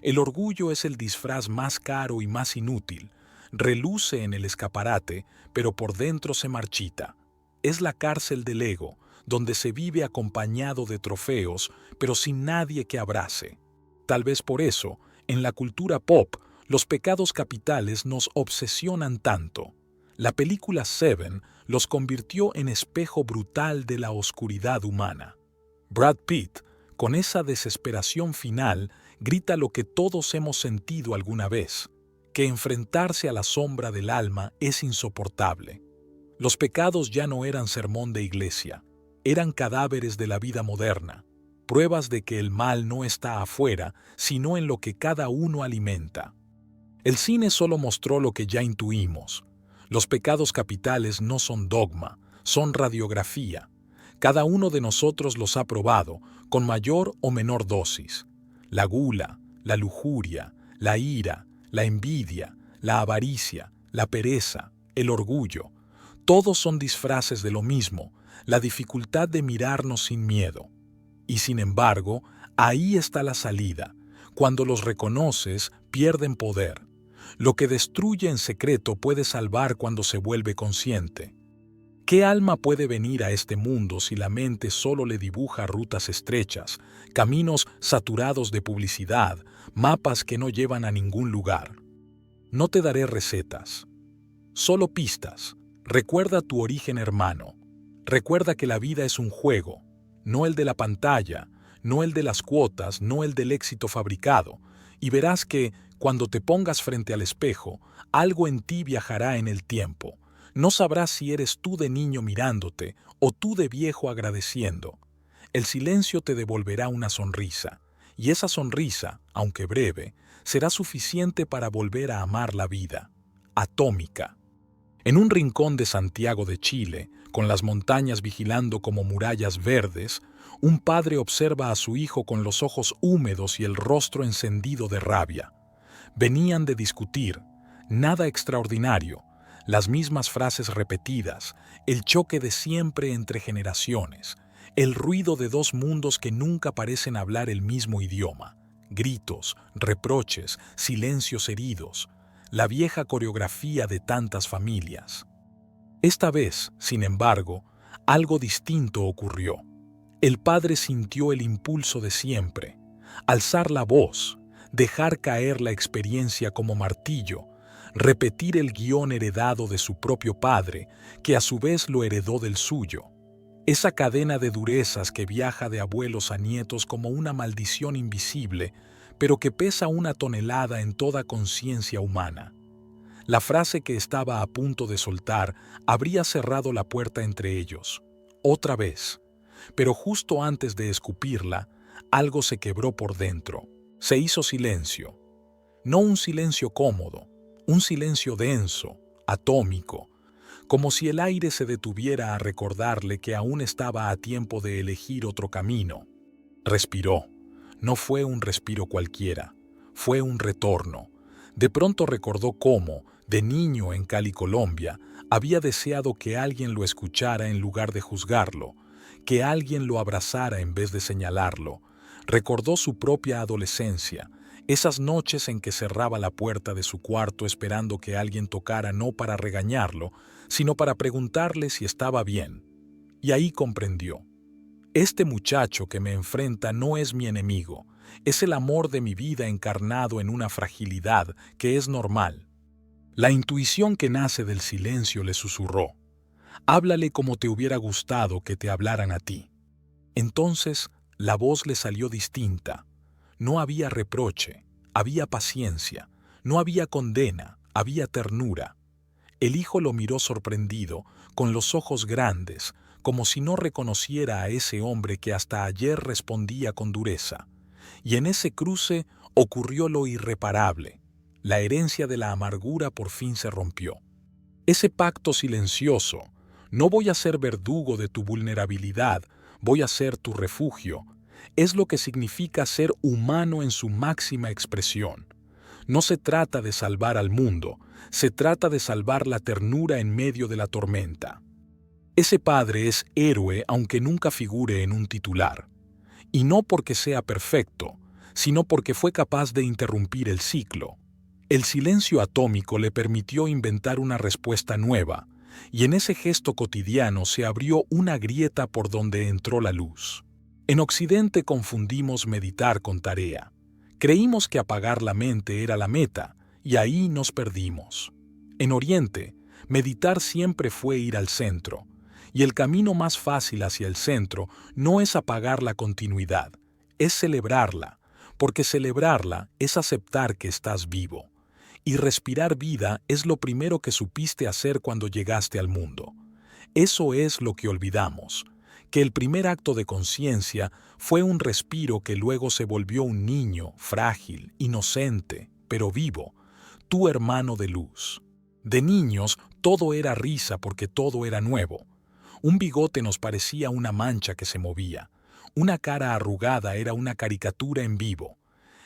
El orgullo es el disfraz más caro y más inútil. Reluce en el escaparate, pero por dentro se marchita. Es la cárcel del ego, donde se vive acompañado de trofeos, pero sin nadie que abrace. Tal vez por eso, en la cultura pop, los pecados capitales nos obsesionan tanto. La película Seven los convirtió en espejo brutal de la oscuridad humana. Brad Pitt, con esa desesperación final, grita lo que todos hemos sentido alguna vez, que enfrentarse a la sombra del alma es insoportable. Los pecados ya no eran sermón de iglesia, eran cadáveres de la vida moderna, pruebas de que el mal no está afuera, sino en lo que cada uno alimenta. El cine solo mostró lo que ya intuimos. Los pecados capitales no son dogma, son radiografía. Cada uno de nosotros los ha probado, con mayor o menor dosis. La gula, la lujuria, la ira, la envidia, la avaricia, la pereza, el orgullo. Todos son disfraces de lo mismo, la dificultad de mirarnos sin miedo. Y sin embargo, ahí está la salida. Cuando los reconoces, pierden poder. Lo que destruye en secreto puede salvar cuando se vuelve consciente. ¿Qué alma puede venir a este mundo si la mente solo le dibuja rutas estrechas, caminos saturados de publicidad, mapas que no llevan a ningún lugar? No te daré recetas, solo pistas. Recuerda tu origen, hermano. Recuerda que la vida es un juego, no el de la pantalla, no el de las cuotas, no el del éxito fabricado, y verás que, cuando te pongas frente al espejo, algo en ti viajará en el tiempo. No sabrás si eres tú de niño mirándote o tú de viejo agradeciendo. El silencio te devolverá una sonrisa, y esa sonrisa, aunque breve, será suficiente para volver a amar la vida. Atómica. En un rincón de Santiago de Chile, con las montañas vigilando como murallas verdes, un padre observa a su hijo con los ojos húmedos y el rostro encendido de rabia. Venían de discutir, nada extraordinario, las mismas frases repetidas, el choque de siempre entre generaciones, el ruido de dos mundos que nunca parecen hablar el mismo idioma, gritos, reproches, silencios heridos, la vieja coreografía de tantas familias. Esta vez, sin embargo, algo distinto ocurrió. El padre sintió el impulso de siempre, alzar la voz, dejar caer la experiencia como martillo, repetir el guión heredado de su propio padre, que a su vez lo heredó del suyo. Esa cadena de durezas que viaja de abuelos a nietos como una maldición invisible, pero que pesa una tonelada en toda conciencia humana. La frase que estaba a punto de soltar habría cerrado la puerta entre ellos. Otra vez. Pero justo antes de escupirla, algo se quebró por dentro. Se hizo silencio. No un silencio cómodo, un silencio denso, atómico, como si el aire se detuviera a recordarle que aún estaba a tiempo de elegir otro camino. Respiró. No fue un respiro cualquiera, fue un retorno. De pronto recordó cómo, de niño en Cali, Colombia, había deseado que alguien lo escuchara en lugar de juzgarlo, que alguien lo abrazara en vez de señalarlo. Recordó su propia adolescencia, esas noches en que cerraba la puerta de su cuarto esperando que alguien tocara no para regañarlo, sino para preguntarle si estaba bien. Y ahí comprendió. Este muchacho que me enfrenta no es mi enemigo, es el amor de mi vida encarnado en una fragilidad que es normal. La intuición que nace del silencio le susurró: háblale como te hubiera gustado que te hablaran a ti. Entonces la voz le salió distinta. No había reproche, había paciencia, no había condena, había ternura. El hijo lo miró sorprendido, con los ojos grandes, como si no reconociera a ese hombre que hasta ayer respondía con dureza. Y en ese cruce ocurrió lo irreparable. La herencia de la amargura por fin se rompió. Ese pacto silencioso: no voy a ser verdugo de tu vulnerabilidad, voy a ser tu refugio, es lo que significa ser humano en su máxima expresión. No se trata de salvar al mundo, se trata de salvar la ternura en medio de la tormenta. Ese padre es héroe aunque nunca figure en un titular. Y no porque sea perfecto, sino porque fue capaz de interrumpir el ciclo. El silencio atómico le permitió inventar una respuesta nueva, y en ese gesto cotidiano se abrió una grieta por donde entró la luz. En Occidente confundimos meditar con tarea. Creímos que apagar la mente era la meta, y ahí nos perdimos. En Oriente, meditar siempre fue ir al centro, y el camino más fácil hacia el centro no es apagar la continuidad, es celebrarla, porque celebrarla es aceptar que estás vivo. Y respirar vida es lo primero que supiste hacer cuando llegaste al mundo. Eso es lo que olvidamos, que el primer acto de conciencia fue un respiro que luego se volvió un niño, frágil, inocente, pero vivo, tu hermano de luz. De niños todo era risa porque todo era nuevo. Un bigote nos parecía una mancha que se movía. Una cara arrugada era una caricatura en vivo.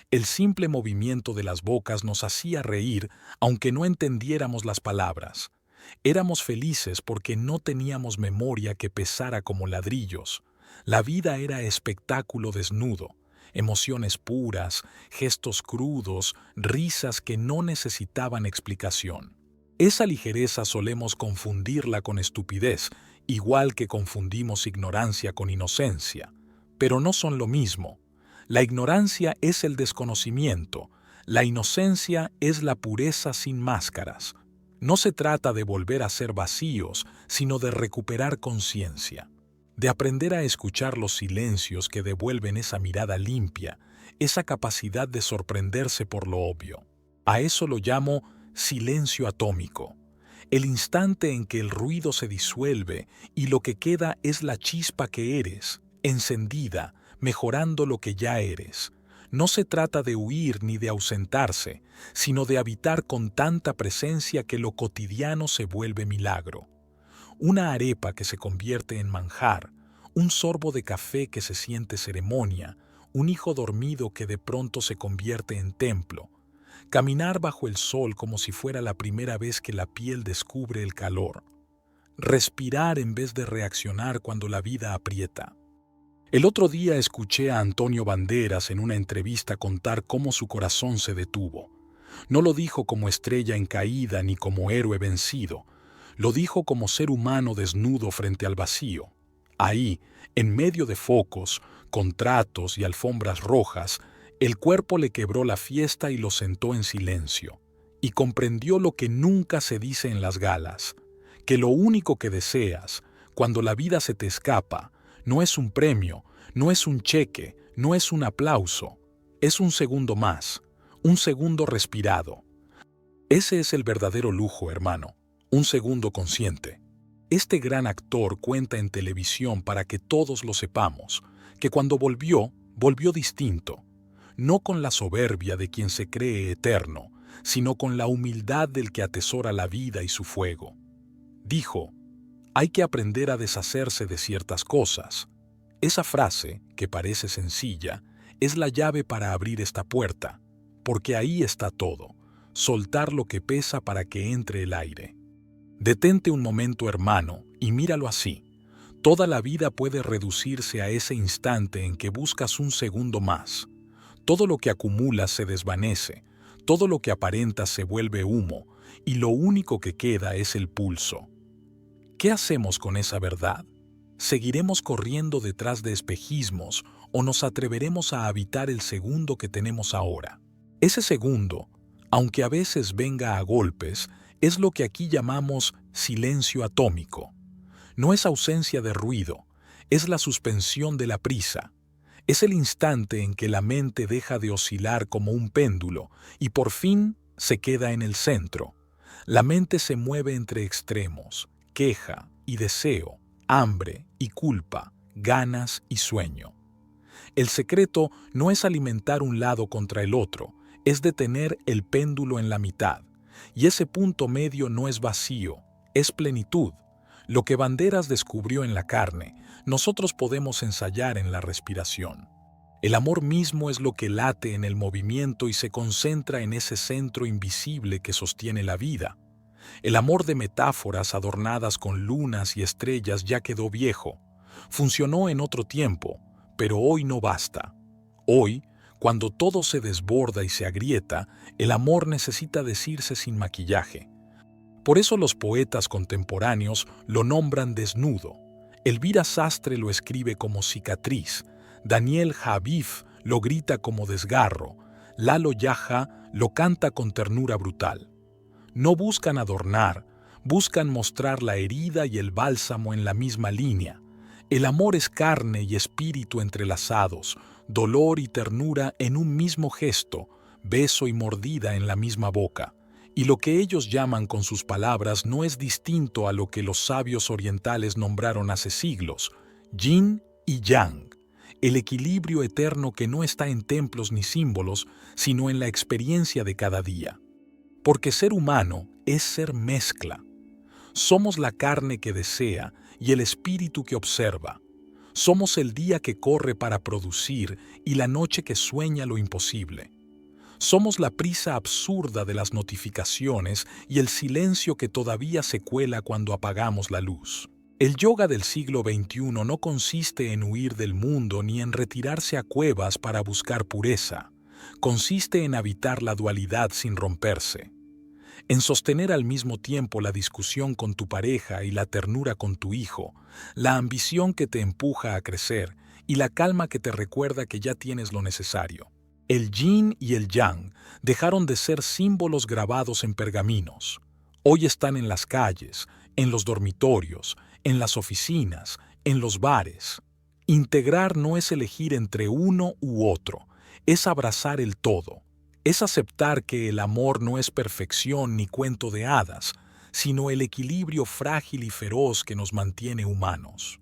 El simple movimiento de las bocas nos hacía reír, aunque no entendiéramos las palabras. Éramos felices porque no teníamos memoria que pesara como ladrillos. La vida era espectáculo desnudo, emociones puras, gestos crudos, risas que no necesitaban explicación. Esa ligereza solemos confundirla con estupidez, igual que confundimos ignorancia con inocencia, pero no son lo mismo. La ignorancia es el desconocimiento, la inocencia es la pureza sin máscaras. No se trata de volver a ser vacíos, sino de recuperar conciencia, de aprender a escuchar los silencios que devuelven esa mirada limpia, esa capacidad de sorprenderse por lo obvio. A eso lo llamo silencio atómico. el instante en que el ruido se disuelve y lo que queda es la chispa que eres, encendida, mejorando lo que ya eres. No se trata de huir ni de ausentarse, sino de habitar con tanta presencia que lo cotidiano se vuelve milagro. Una arepa que se convierte en manjar, un sorbo de café que se siente ceremonia, un hijo dormido que de pronto se convierte en templo. Caminar bajo el sol como si fuera la primera vez que la piel descubre el calor. Respirar en vez de reaccionar cuando la vida aprieta. El otro día escuché a Antonio Banderas en una entrevista contar cómo su corazón se detuvo. No lo dijo como estrella en caída ni como héroe vencido. Lo dijo como ser humano desnudo frente al vacío. Ahí, en medio de focos, contratos y alfombras rojas, el cuerpo le quebró la fiesta y lo sentó en silencio. Y comprendió lo que nunca se dice en las galas, que lo único que deseas, cuando la vida se te escapa, no es un premio, no es un cheque, no es un aplauso, es un segundo más, un segundo respirado. Ese es el verdadero lujo, hermano, un segundo consciente. Este gran actor cuenta en televisión para que todos lo sepamos, que cuando volvió, volvió distinto, no con la soberbia de quien se cree eterno, sino con la humildad del que atesora la vida y su fuego. Dijo, hay que aprender a deshacerse de ciertas cosas. Esa frase, que parece sencilla, es la llave para abrir esta puerta, porque ahí está todo, soltar lo que pesa para que entre el aire. Detente un momento, hermano, y míralo así. Toda la vida puede reducirse a ese instante en que buscas un segundo más. Todo lo que acumulas se desvanece, todo lo que aparentas se vuelve humo, y lo único que queda es el pulso. ¿Qué hacemos con esa verdad? ¿Seguiremos corriendo detrás de espejismos o nos atreveremos a habitar el segundo que tenemos ahora? Ese segundo, aunque a veces venga a golpes, es lo que aquí llamamos silencio atómico. No es ausencia de ruido, es la suspensión de la prisa. Es el instante en que la mente deja de oscilar como un péndulo y por fin se queda en el centro. La mente se mueve entre extremos, queja y deseo, hambre y culpa, ganas y sueño. El secreto no es alimentar un lado contra el otro, es detener el péndulo en la mitad. Y ese punto medio no es vacío, es plenitud. Lo que Banderas descubrió en la carne, nosotros podemos ensayar en la respiración. El amor mismo es lo que late en el movimiento y se concentra en ese centro invisible que sostiene la vida. El amor de metáforas adornadas con lunas y estrellas ya quedó viejo. Funcionó en otro tiempo, pero hoy no basta. Hoy, cuando todo se desborda y se agrieta, el amor necesita decirse sin maquillaje. Por eso los poetas contemporáneos lo nombran desnudo. Elvira Sastre lo escribe como cicatriz, Daniel Javif lo grita como desgarro, Lalo Yaja lo canta con ternura brutal. No buscan adornar, buscan mostrar la herida y el bálsamo en la misma línea. El amor es carne y espíritu entrelazados, dolor y ternura en un mismo gesto, beso y mordida en la misma boca. Y lo que ellos llaman con sus palabras no es distinto a lo que los sabios orientales nombraron hace siglos, yin y yang, el equilibrio eterno que no está en templos ni símbolos, sino en la experiencia de cada día. Porque ser humano es ser mezcla. Somos la carne que desea y el espíritu que observa. Somos el día que corre para producir y la noche que sueña lo imposible. Somos la prisa absurda de las notificaciones y el silencio que todavía se cuela cuando apagamos la luz. El yoga del siglo XXI no consiste en huir del mundo ni en retirarse a cuevas para buscar pureza. Consiste en habitar la dualidad sin romperse. En sostener al mismo tiempo la discusión con tu pareja y la ternura con tu hijo, la ambición que te empuja a crecer y la calma que te recuerda que ya tienes lo necesario. El yin y el yang dejaron de ser símbolos grabados en pergaminos. Hoy están en las calles, en los dormitorios, en las oficinas, en los bares. Integrar no es elegir entre uno u otro, es abrazar el todo. Es aceptar que el amor no es perfección ni cuento de hadas, sino el equilibrio frágil y feroz que nos mantiene humanos.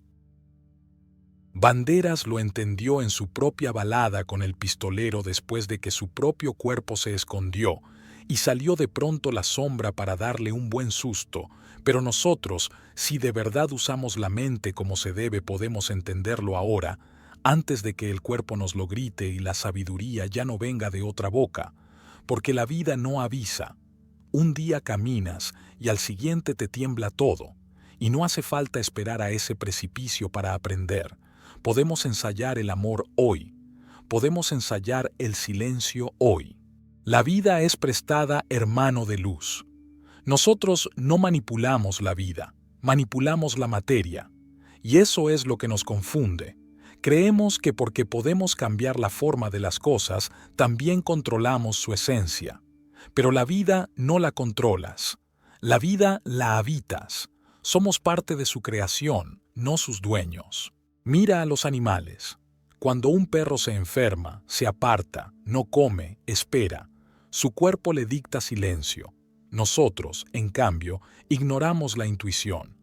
Banderas lo entendió en su propia balada con el pistolero después de que su propio cuerpo se escondió y salió de pronto la sombra para darle un buen susto, pero nosotros, si de verdad usamos la mente como se debe, podemos entenderlo ahora, antes de que el cuerpo nos lo grite y la sabiduría ya no venga de otra boca, porque la vida no avisa. Un día caminas y al siguiente te tiembla todo, y no hace falta esperar a ese precipicio para aprender. Podemos ensayar el amor hoy. Podemos ensayar el silencio hoy. La vida es prestada, hermano de luz. Nosotros no manipulamos la vida, manipulamos la materia. Y eso es lo que nos confunde. Creemos que porque podemos cambiar la forma de las cosas, también controlamos su esencia. Pero la vida no la controlas. La vida la habitas. Somos parte de su creación, no sus dueños. Mira a los animales. Cuando un perro se enferma, se aparta, no come, espera. Su cuerpo le dicta silencio. Nosotros, en cambio, ignoramos la intuición.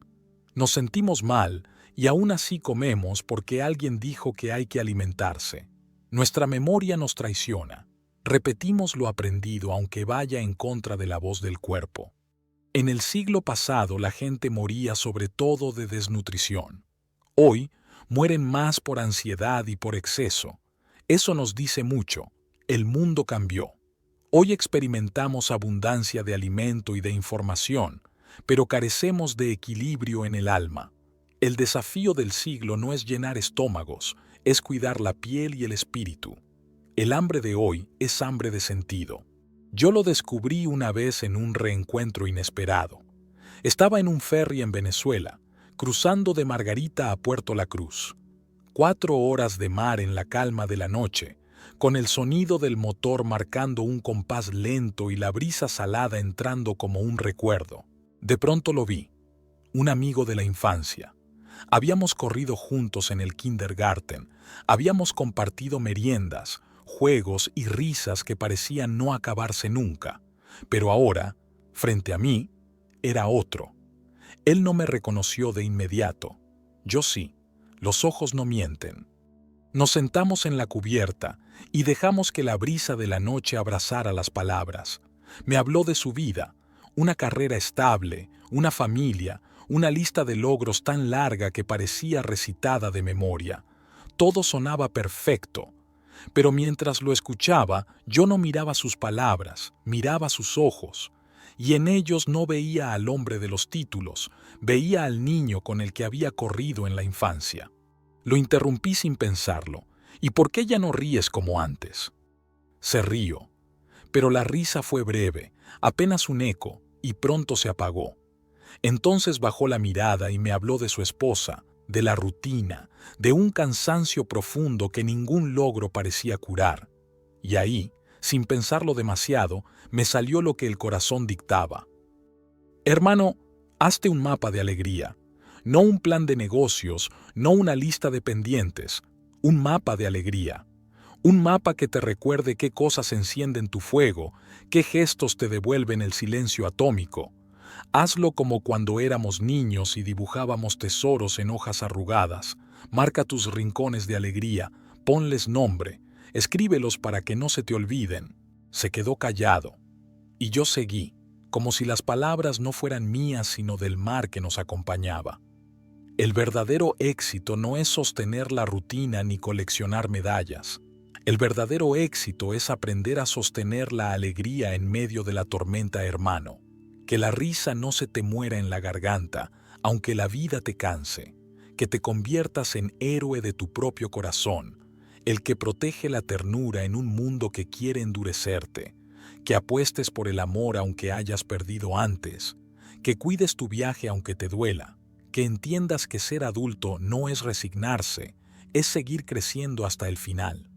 Nos sentimos mal y aún así comemos porque alguien dijo que hay que alimentarse. Nuestra memoria nos traiciona. Repetimos lo aprendido aunque vaya en contra de la voz del cuerpo. En el siglo pasado la gente moría sobre todo de desnutrición. Hoy mueren más por ansiedad y por exceso. Eso nos dice mucho. El mundo cambió. Hoy experimentamos abundancia de alimento y de información, pero carecemos de equilibrio en el alma. El desafío del siglo no es llenar estómagos, es cuidar la piel y el espíritu. El hambre de hoy es hambre de sentido. Yo lo descubrí una vez en un reencuentro inesperado. Estaba en un ferry en Venezuela, cruzando de Margarita a Puerto La Cruz. 4 horas de mar en la calma de la noche, con el sonido del motor marcando un compás lento y la brisa salada entrando como un recuerdo. De pronto lo vi, un amigo de la infancia. Habíamos corrido juntos en el kindergarten, habíamos compartido meriendas, juegos y risas que parecían no acabarse nunca. Pero ahora, frente a mí, era otro. Él no me reconoció de inmediato. Yo sí. Los ojos no mienten. Nos sentamos en la cubierta y dejamos que la brisa de la noche abrazara las palabras. Me habló de su vida, una carrera estable, una familia, una lista de logros tan larga que parecía recitada de memoria. Todo sonaba perfecto. Pero mientras lo escuchaba, yo no miraba sus palabras, miraba sus ojos. Y en ellos no veía al hombre de los títulos, veía al niño con el que había corrido en la infancia. Lo interrumpí sin pensarlo. ¿Y por qué ya no ríes como antes? Se rió. Pero la risa fue breve, apenas un eco, y pronto se apagó. Entonces bajó la mirada y me habló de su esposa, de la rutina, de un cansancio profundo que ningún logro parecía curar. Y ahí, sin pensarlo demasiado, me salió lo que el corazón dictaba. Hermano, hazte un mapa de alegría. No un plan de negocios, no una lista de pendientes. Un mapa de alegría. Un mapa que te recuerde qué cosas encienden tu fuego, qué gestos te devuelven el silencio atómico. Hazlo como cuando éramos niños y dibujábamos tesoros en hojas arrugadas. Marca tus rincones de alegría, ponles nombre, escríbelos para que no se te olviden. Se quedó callado. Y yo seguí, como si las palabras no fueran mías sino del mar que nos acompañaba. El verdadero éxito no es sostener la rutina ni coleccionar medallas. El verdadero éxito es aprender a sostener la alegría en medio de la tormenta, hermano. Que la risa no se te muera en la garganta, aunque la vida te canse. Que te conviertas en héroe de tu propio corazón, el que protege la ternura en un mundo que quiere endurecerte. Que apuestes por el amor aunque hayas perdido antes. Que cuides tu viaje aunque te duela. Que entiendas que ser adulto no es resignarse, es seguir creciendo hasta el final.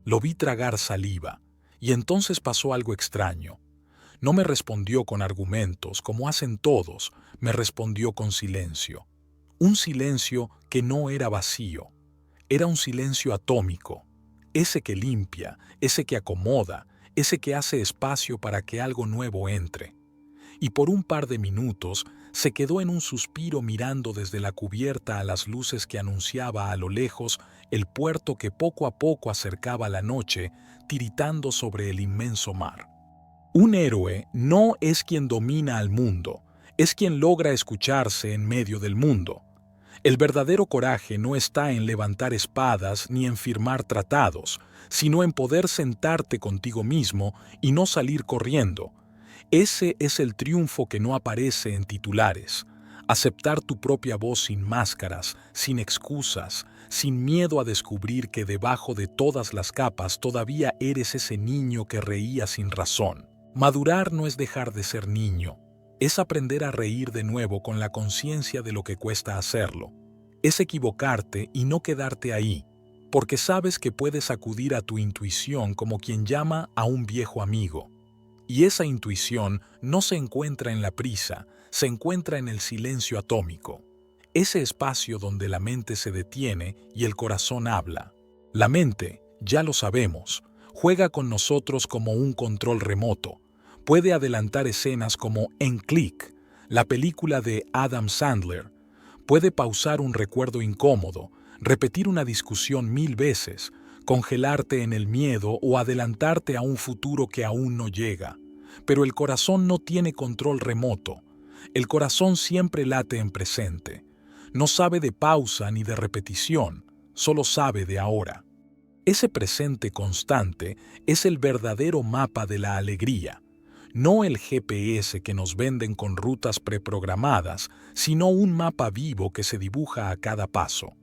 Lo vi tragar saliva, y entonces pasó algo extraño. No me respondió con argumentos, como hacen todos, me respondió con silencio. Un silencio que no era vacío, era un silencio atómico, ese que limpia, ese que acomoda, ese que hace espacio para que algo nuevo entre. y por un par de minutos se quedó en un suspiro mirando desde la cubierta a las luces que anunciaba a lo lejos el puerto que poco a poco acercaba la noche, tiritando sobre el inmenso mar. Un héroe no es quien domina al mundo, es quien logra escucharse en medio del mundo. El verdadero coraje no está en levantar espadas ni en firmar tratados, sino en poder sentarte contigo mismo y no salir corriendo. Ese es el triunfo que no aparece en titulares. Aceptar tu propia voz sin máscaras, sin excusas, sin miedo a descubrir que debajo de todas las capas todavía eres ese niño que reía sin razón. Madurar no es dejar de ser niño, es aprender a reír de nuevo con la conciencia de lo que cuesta hacerlo. Es equivocarte y no quedarte ahí, porque sabes que puedes acudir a tu intuición como quien llama a un viejo amigo. Y esa intuición no se encuentra en la prisa, se encuentra en el silencio atómico. Ese espacio donde la mente se detiene y el corazón habla. La mente, ya lo sabemos, juega con nosotros como un control remoto. Puede adelantar escenas como En Click, la película de Adam Sandler. Puede pausar un recuerdo incómodo, repetir una discusión 1000 veces, congelarte en el miedo o adelantarte a un futuro que aún no llega. Pero el corazón no tiene control remoto. El corazón siempre late en presente. No sabe de pausa ni de repetición, solo sabe de ahora. Ese presente constante es el verdadero mapa de la alegría. No el GPS que nos venden con rutas preprogramadas, sino un mapa vivo que se dibuja a cada paso.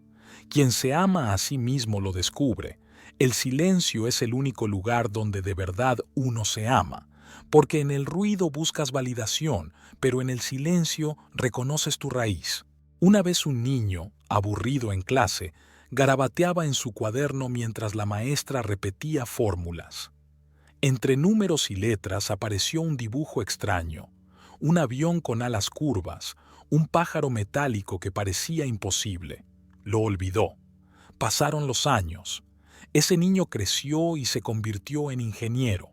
Quien se ama a sí mismo lo descubre. El silencio es el único lugar donde de verdad uno se ama, porque en el ruido buscas validación, pero en el silencio reconoces tu raíz. Una vez un niño, aburrido en clase, garabateaba en su cuaderno mientras la maestra repetía fórmulas. Entre números y letras apareció un dibujo extraño, un avión con alas curvas, un pájaro metálico que parecía imposible. Lo olvidó. Pasaron los años. Ese niño creció y se convirtió en ingeniero.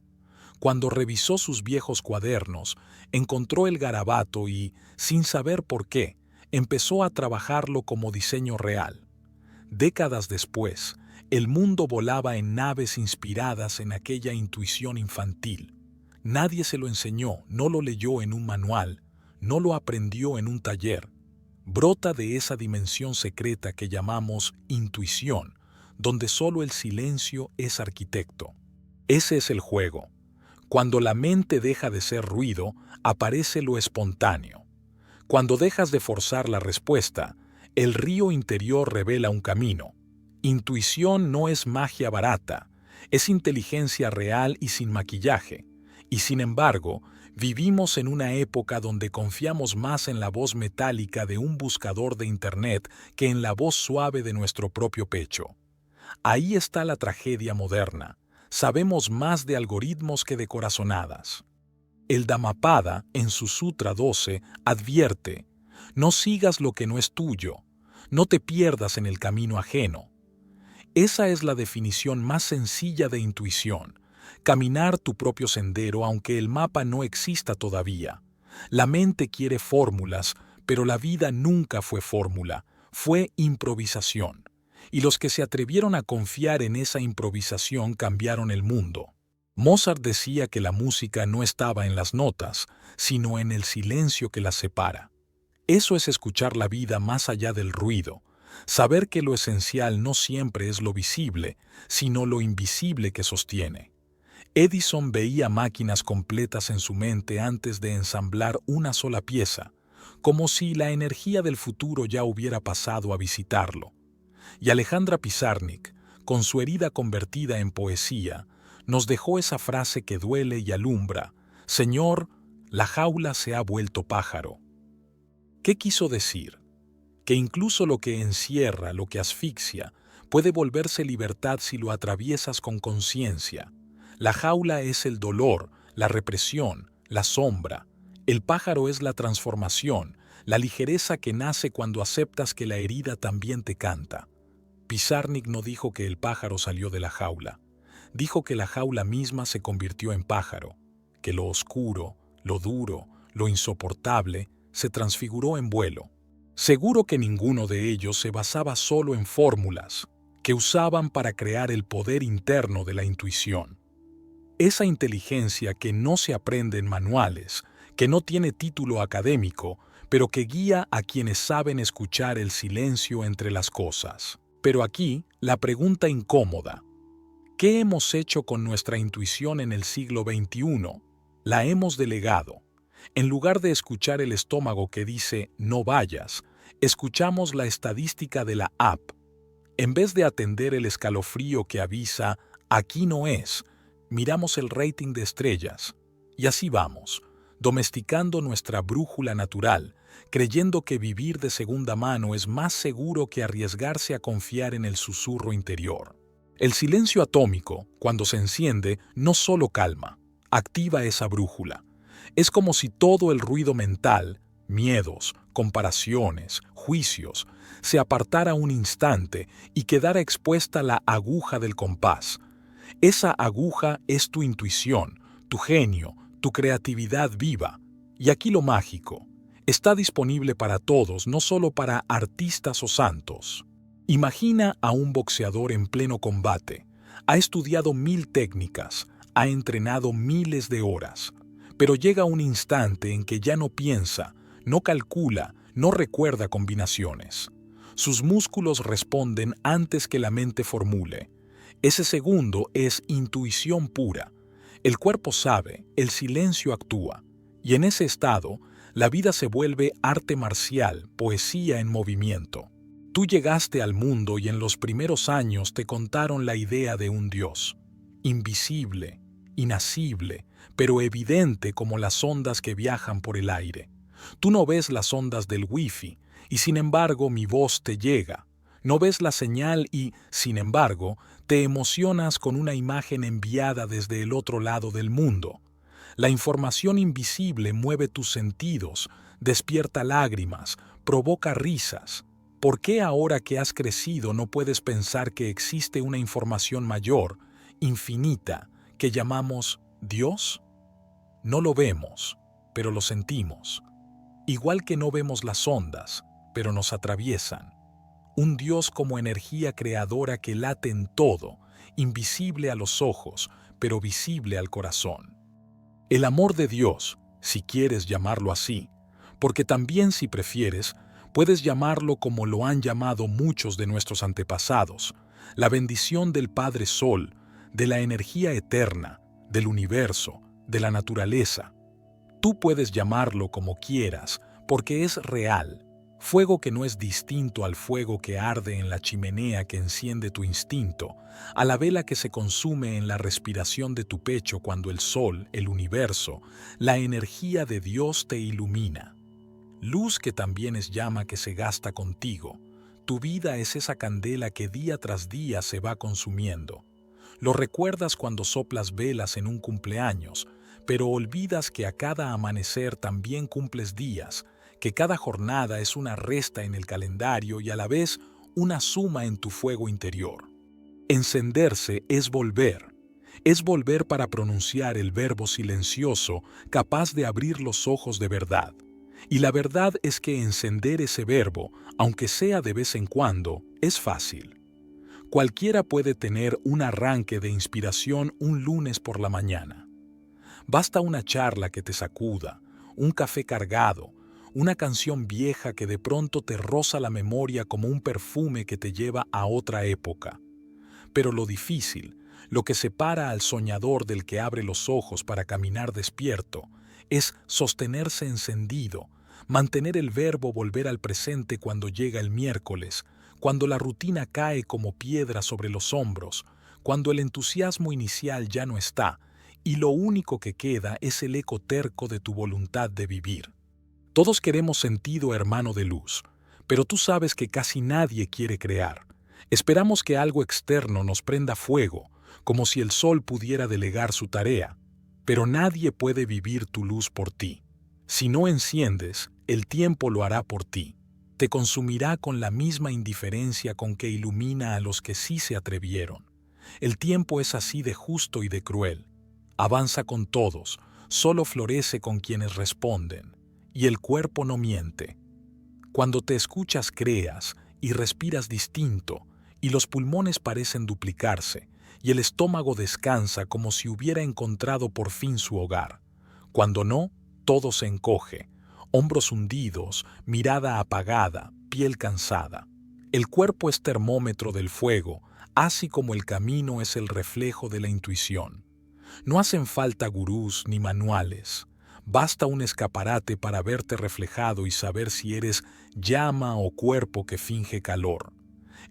Cuando revisó sus viejos cuadernos, encontró el garabato y, sin saber por qué, empezó a trabajarlo como diseño real. Décadas después, el mundo volaba en naves inspiradas en aquella intuición infantil. Nadie se lo enseñó, no lo leyó en un manual, no lo aprendió en un taller. Brota de esa dimensión secreta que llamamos intuición, donde solo el silencio es arquitecto. Ese es el juego. Cuando la mente deja de ser ruido, aparece lo espontáneo. Cuando dejas de forzar la respuesta, el río interior revela un camino. Intuición no es magia barata, es inteligencia real y sin maquillaje. Y sin embargo, vivimos en una época donde confiamos más en la voz metálica de un buscador de Internet que en la voz suave de nuestro propio pecho. Ahí está la tragedia moderna. Sabemos más de algoritmos que de corazonadas. El Dhammapada, en su Sutra 12, advierte: no sigas lo que no es tuyo, no te pierdas en el camino ajeno. Esa es la definición más sencilla de intuición. Caminar tu propio sendero aunque el mapa no exista todavía. La mente quiere fórmulas, pero la vida nunca fue fórmula, fue improvisación. Y los que se atrevieron a confiar en esa improvisación cambiaron el mundo. Mozart decía que la música no estaba en las notas, sino en el silencio que las separa. Eso es escuchar la vida más allá del ruido, saber que lo esencial no siempre es lo visible, sino lo invisible que sostiene. Edison veía máquinas completas en su mente antes de ensamblar una sola pieza, como si la energía del futuro ya hubiera pasado a visitarlo. Y Alejandra Pizarnik, con su herida convertida en poesía, nos dejó esa frase que duele y alumbra: Señor, la jaula se ha vuelto pájaro. ¿Qué quiso decir? Que incluso lo que encierra, lo que asfixia, puede volverse libertad si lo atraviesas con conciencia. La jaula es el dolor, la represión, la sombra. El pájaro es la transformación, la ligereza que nace cuando aceptas que la herida también te canta. Pizarnik no dijo que el pájaro salió de la jaula. Dijo que la jaula misma se convirtió en pájaro, que lo oscuro, lo duro, lo insoportable, se transfiguró en vuelo. Seguro que ninguno de ellos se basaba solo en fórmulas que usaban para crear el poder interno de la intuición. Esa inteligencia que no se aprende en manuales, que no tiene título académico, pero que guía a quienes saben escuchar el silencio entre las cosas. Pero aquí, la pregunta incómoda: ¿qué hemos hecho con nuestra intuición en el siglo XXI? La hemos delegado. En lugar de escuchar el estómago que dice «no vayas», escuchamos la estadística de la app. En vez de atender el escalofrío que avisa «aquí no es», miramos el rating de estrellas. Y así vamos, domesticando nuestra brújula natural, creyendo que vivir de segunda mano es más seguro que arriesgarse a confiar en el susurro interior. El silencio atómico, cuando se enciende, no solo calma, activa esa brújula. Es como si todo el ruido mental, miedos, comparaciones, juicios, se apartara un instante y quedara expuesta la aguja del compás. Esa aguja es tu intuición, tu genio, tu creatividad viva. Y aquí lo mágico: está disponible para todos, no solo para artistas o santos. Imagina a un boxeador en pleno combate. Ha estudiado 1000 técnicas, ha entrenado miles de horas, pero llega un instante en que ya no piensa, no calcula, no recuerda combinaciones. Sus músculos responden antes que la mente formule. Ese segundo es intuición pura. El cuerpo sabe, el silencio actúa, y en ese estado, la vida se vuelve arte marcial, poesía en movimiento. Tú llegaste al mundo y en los primeros años te contaron la idea de un Dios, invisible, inacible, pero evidente como las ondas que viajan por el aire. Tú no ves las ondas del wifi, y sin embargo mi voz te llega. No ves la señal y, sin embargo, te emocionas con una imagen enviada desde el otro lado del mundo. La información invisible mueve tus sentidos, despierta lágrimas, provoca risas. ¿Por qué ahora que has crecido no puedes pensar que existe una información mayor, infinita, que llamamos Dios? No lo vemos, pero lo sentimos. Igual que no vemos las ondas, pero nos atraviesan. Un Dios como energía creadora que late en todo, invisible a los ojos, pero visible al corazón. El amor de Dios, si quieres llamarlo así, porque también, si prefieres, puedes llamarlo como lo han llamado muchos de nuestros antepasados, la bendición del Padre Sol, de la energía eterna, del universo, de la naturaleza. Tú puedes llamarlo como quieras, porque es real, fuego que no es distinto al fuego que arde en la chimenea que enciende tu instinto, a la vela que se consume en la respiración de tu pecho cuando el sol, el universo, la energía de Dios te ilumina. Luz que también es llama que se gasta contigo. Tu vida es esa candela que día tras día se va consumiendo. Lo recuerdas cuando soplas velas en un cumpleaños, pero olvidas que a cada amanecer también cumples días, que cada jornada es una resta en el calendario y a la vez una suma en tu fuego interior. Encenderse es volver para pronunciar el verbo silencioso capaz de abrir los ojos de verdad. Y la verdad es que encender ese verbo, aunque sea de vez en cuando, es fácil. Cualquiera puede tener un arranque de inspiración un lunes por la mañana. Basta una charla que te sacuda, un café cargado, una canción vieja que de pronto te roza la memoria como un perfume que te lleva a otra época. Pero lo difícil, lo que separa al soñador del que abre los ojos para caminar despierto, es sostenerse encendido, mantener el verbo volver al presente cuando llega el miércoles, cuando la rutina cae como piedra sobre los hombros, cuando el entusiasmo inicial ya no está, y lo único que queda es el eco terco de tu voluntad de vivir. Todos queremos sentido, hermano de luz, pero tú sabes que casi nadie quiere crear. Esperamos que algo externo nos prenda fuego, como si el sol pudiera delegar su tarea, pero nadie puede vivir tu luz por ti. Si no enciendes, el tiempo lo hará por ti. Te consumirá con la misma indiferencia con que ilumina a los que sí se atrevieron. El tiempo es así de justo y de cruel. Avanza con todos, solo florece con quienes responden, y el cuerpo no miente. Cuando te escuchas creas y respiras distinto, y los pulmones parecen duplicarse, y el estómago descansa como si hubiera encontrado por fin su hogar. Cuando no, todo se encoge, hombros hundidos, mirada apagada, piel cansada. El cuerpo es termómetro del fuego, así como el camino es el reflejo de la intuición. No hacen falta gurús ni manuales. Basta un escaparate para verte reflejado y saber si eres llama o cuerpo que finge calor.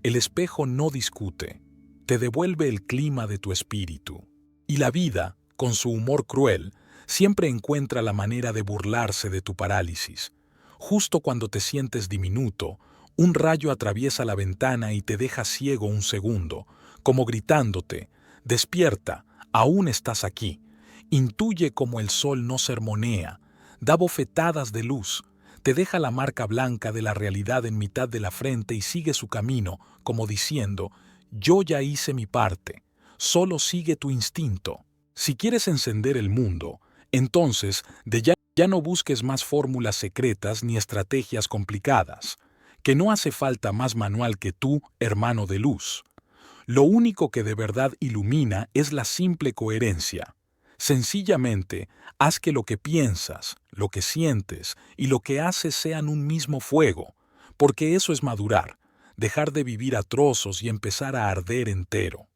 El espejo no discute, te devuelve el clima de tu espíritu. Y la vida, con su humor cruel, siempre encuentra la manera de burlarse de tu parálisis. Justo cuando te sientes diminuto, un rayo atraviesa la ventana y te deja ciego un segundo, como gritándote, despierta, aún estás aquí. Intuye como el sol no sermonea, da bofetadas de luz, te deja la marca blanca de la realidad en mitad de la frente y sigue su camino, como diciendo, yo ya hice mi parte, solo sigue tu instinto. Si quieres encender el mundo, entonces ya no busques más fórmulas secretas ni estrategias complicadas, que no hace falta más manual que tú, hermano de luz. Lo único que de verdad ilumina es la simple coherencia. Sencillamente, haz que lo que piensas, lo que sientes y lo que haces sean un mismo fuego, porque eso es madurar, dejar de vivir a trozos y empezar a arder entero.